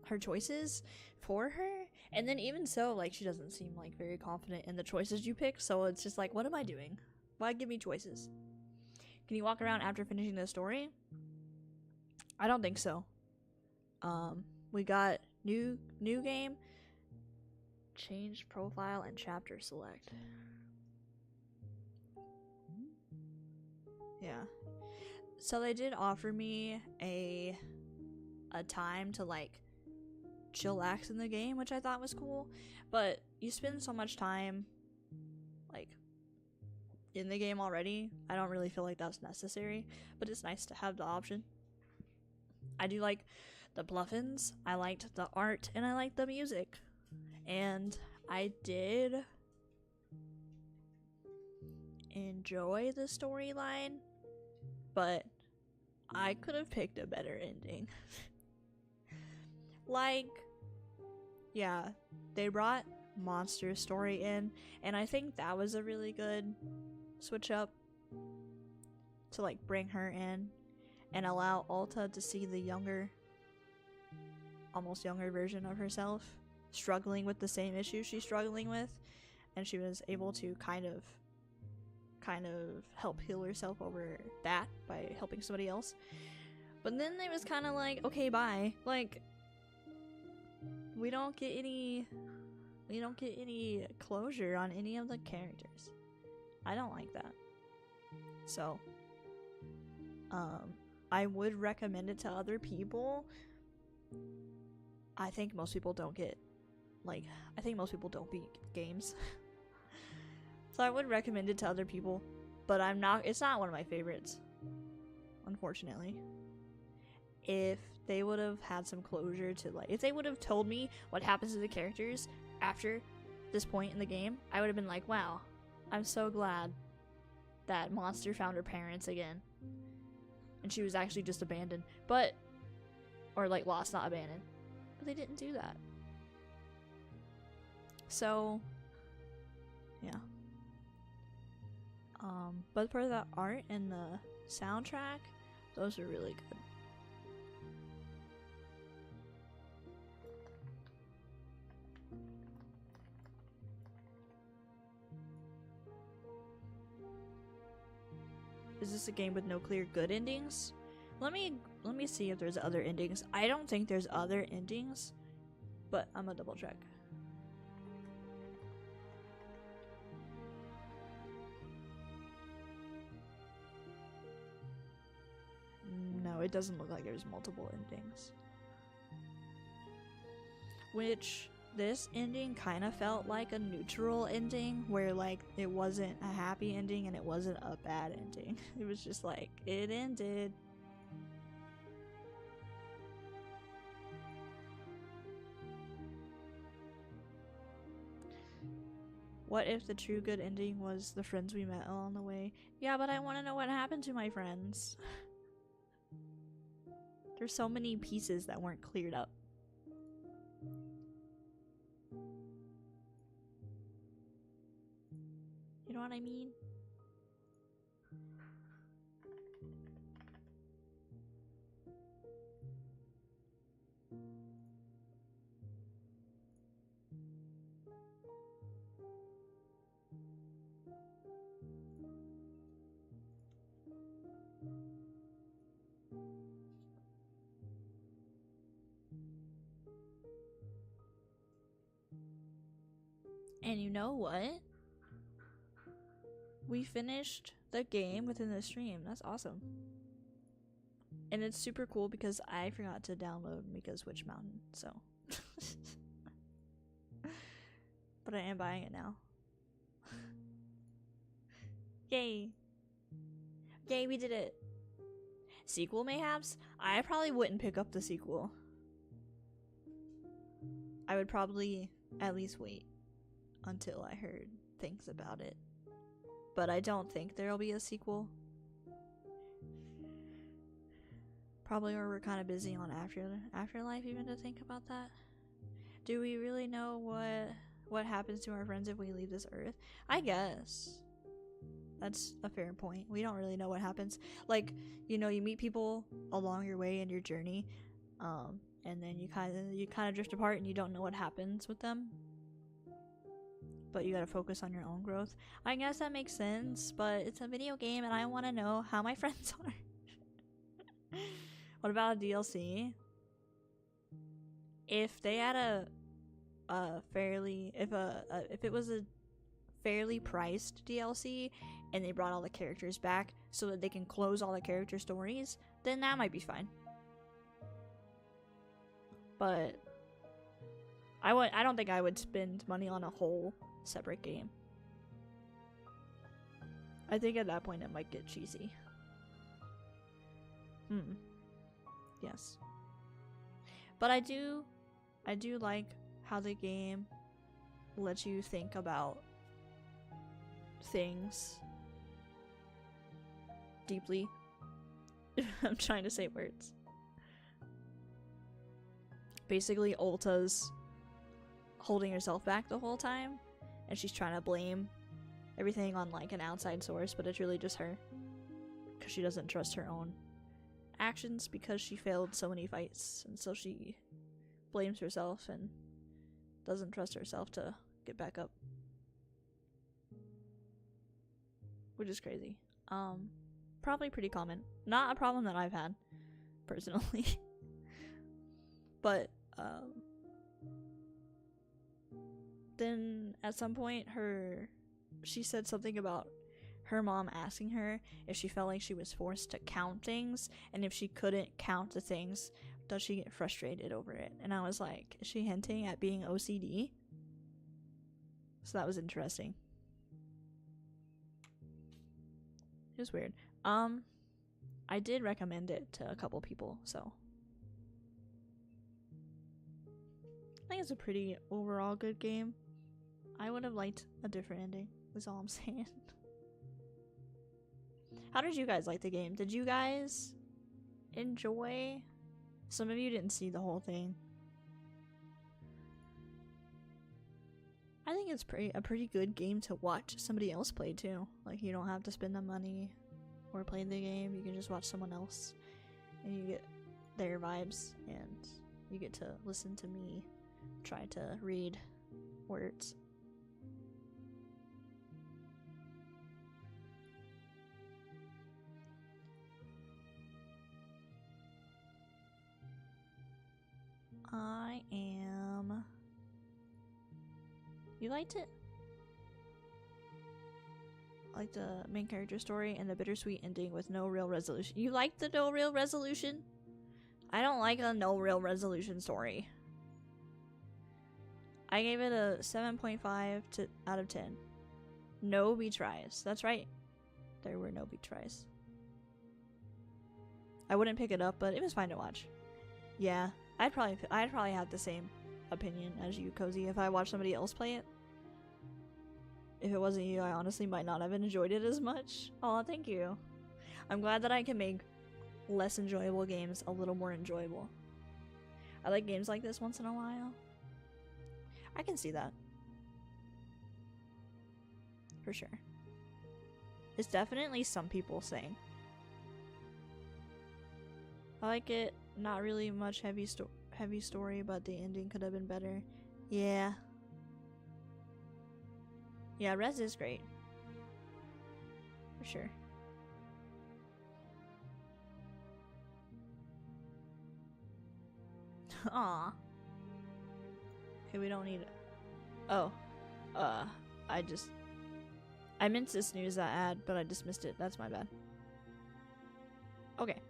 her choices for her. And then even so, she doesn't seem very confident in the choices you pick, so it's just what am I doing? Why give me choices? Can you walk around after finishing the story? I don't think so. We got new game, change profile and chapter select. Yeah. So they did offer me a time to chillax in the game, which I thought was cool, but you spend so much time in the game already. I don't really feel like that's necessary, but it's nice to have the option. I do like the bluffins, I liked the art, and I liked the music, and I did enjoy the storyline, but I could have picked a better ending. Yeah, they brought Monster's story in, and I think that was a really good switch up to bring her in and allow Alta to see the almost younger version of herself struggling with the same issue she's struggling with, and she was able to kind of help heal herself over that by helping somebody else. But then it was kind of like, okay, bye. Like, we don't get any closure on any of the characters. I don't like that. So, I would recommend it to other people. I think most people don't get, like, I think most people don't beat games. So I would recommend it to other people, but it's not one of my favorites, unfortunately. If they would have had some closure to, like, if they would have told me what happens to the characters after this point in the game, I would have been like, wow, I'm so glad that Monster found her parents again. And she was actually just abandoned. But, or like lost, not abandoned. But they didn't do that. So, yeah. But for the art and the soundtrack, those are really good. Is this a game with no clear good endings? Let me see if there's other endings. I don't think there's other endings, but I'm gonna double check. No, it doesn't look like there's multiple endings. Which, this ending kind of felt like a neutral ending, where like it wasn't a happy ending and it wasn't a bad ending. It was just like, it ended. What if the true good ending was the friends we met along the way? Yeah, but I want to know what happened to my friends. There's so many pieces that weren't cleared up. You know what I mean? And you know what? We finished the game within the stream. That's awesome. And it's super cool because I forgot to download Mika's Witch Mountain, so. But I am buying it now. Yay. Yay, we did it. Sequel mayhaps? I probably wouldn't pick up the sequel. I would probably at least wait until I heard things about it. But I don't think there'll be a sequel. Probably or we're kind of busy on Afterlife even to think about that. Do we really know what happens to our friends if we leave this earth? I guess. That's a fair point. We don't really know what happens. Like, you know, you meet people along your way in your journey, and then you kind of drift apart and you don't know what happens with them. But you gotta focus on your own growth. I guess that makes sense, but it's a video game and I want to know how my friends are. What about a DLC? If they had if it was a fairly priced DLC and they brought all the characters back so that they can close all the character stories, then that might be fine. But I don't think I would spend money on a whole separate game. I think at that point it might get cheesy. Yes. But I do like how the game lets you think about things deeply. I'm trying to say words. Basically, Ulta's holding herself back the whole time, and she's trying to blame everything on like an outside source, but it's really just her, because she doesn't trust her own actions because she failed so many fights, and so she blames herself and doesn't trust herself to get back up, which is crazy. Probably pretty common. Not a problem that I've had personally. But then at some point she said something about her mom asking her if she felt like she was forced to count things, and if she couldn't count the things, does she get frustrated over it? And I was like, is she hinting at being OCD? So that was interesting. It was weird. I did recommend it to a couple people, so I think it's a pretty overall good game. I would have liked a different ending, is all I'm saying. How did you guys like the game? Did you guys enjoy? Some of you didn't see the whole thing. I think it's a pretty good game to watch somebody else play too. Like, you don't have to spend the money or play the game. You can just watch someone else and you get their vibes, and you get to listen to me try to read words. You liked it? I like the main character story and the bittersweet ending with no real resolution. You liked the no real resolution? I don't like a no real resolution story. I gave it a 7.5 out of 10. No retries. That's right. There were no retries. I wouldn't pick it up, but it was fine to watch. Yeah, I'd probably have the same opinion as you, Cozy, if I watched somebody else play it. If it wasn't you, I honestly might not have enjoyed it as much. Aw, thank you. I'm glad that I can make less enjoyable games a little more enjoyable. I like games like this once in a while. I can see that. For sure. It's definitely some people's thing. I like it. Not really much heavy story, but the ending could have been better. Yeah. Yeah, Rez is great. For sure. Aw. Okay, we don't need it. Oh. I meant to snooze that ad, but I dismissed it. That's my bad. Okay.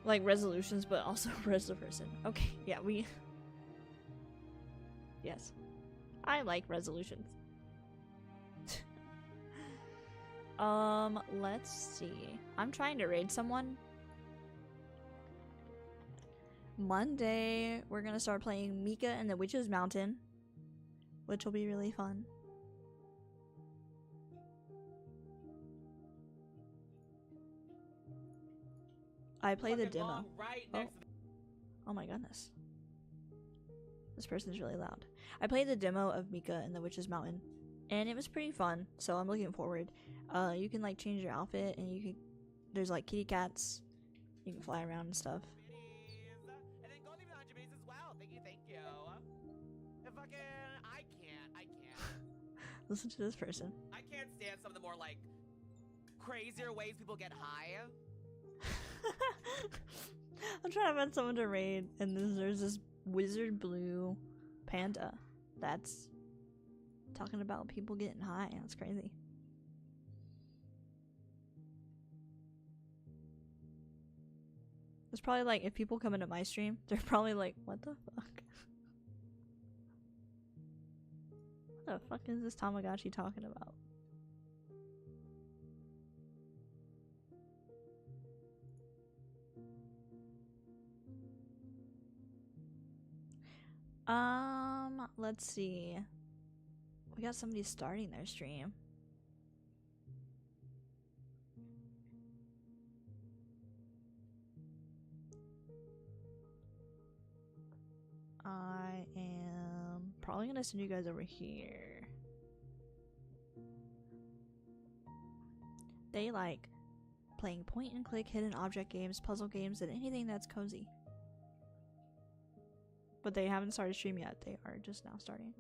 Like resolutions, but also Rez the person. Okay, yeah, Yes. I like resolutions. Let's see. I'm trying to raid someone. Monday, we're gonna start playing Mika and the Witch's Mountain, which will be really fun. I played the demo. Oh my goodness. This person's really loud. I played the demo of Mika and the Witch's Mountain, and it was pretty fun, so I'm looking forward. You can like change your outfit, and there's like kitty cats. You can fly around and stuff. And then go leave 100 bees as well. Thank you. I can't. Listen to this person. I can't stand some of the more like crazier ways people get high. I'm trying to find someone to raid, and there's this wizard blue panda that's talking about people getting high. That's crazy. It's probably like, if people come into my stream, they're probably like, what the fuck? What the fuck is this Tamagotchi talking about? Let's see. We got somebody starting their stream. I am probably gonna send you guys over here. They like playing point and click hidden object games, puzzle games, and anything that's cozy. But they haven't started stream yet. They are just now starting.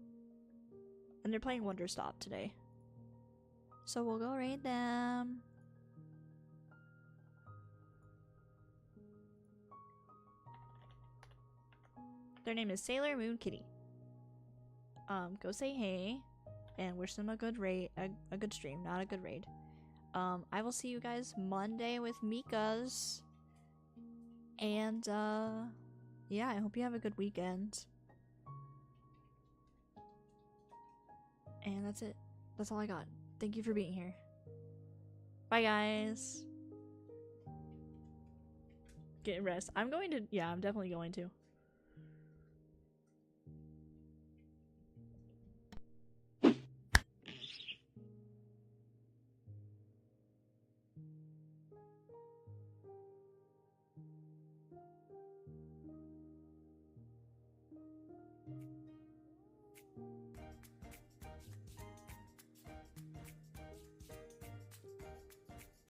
And they're playing Wanderstop today. So we'll go raid them. Their name is Sailor Moon Kitty. Go say hey and wish them a good raid, a good stream, not a good raid. I will see you guys Monday with Mika's. And yeah, I hope you have a good weekend. And that's it. That's all I got. Thank you for being here. Bye, guys. Get rest. I'm going to, yeah, I'm definitely going to.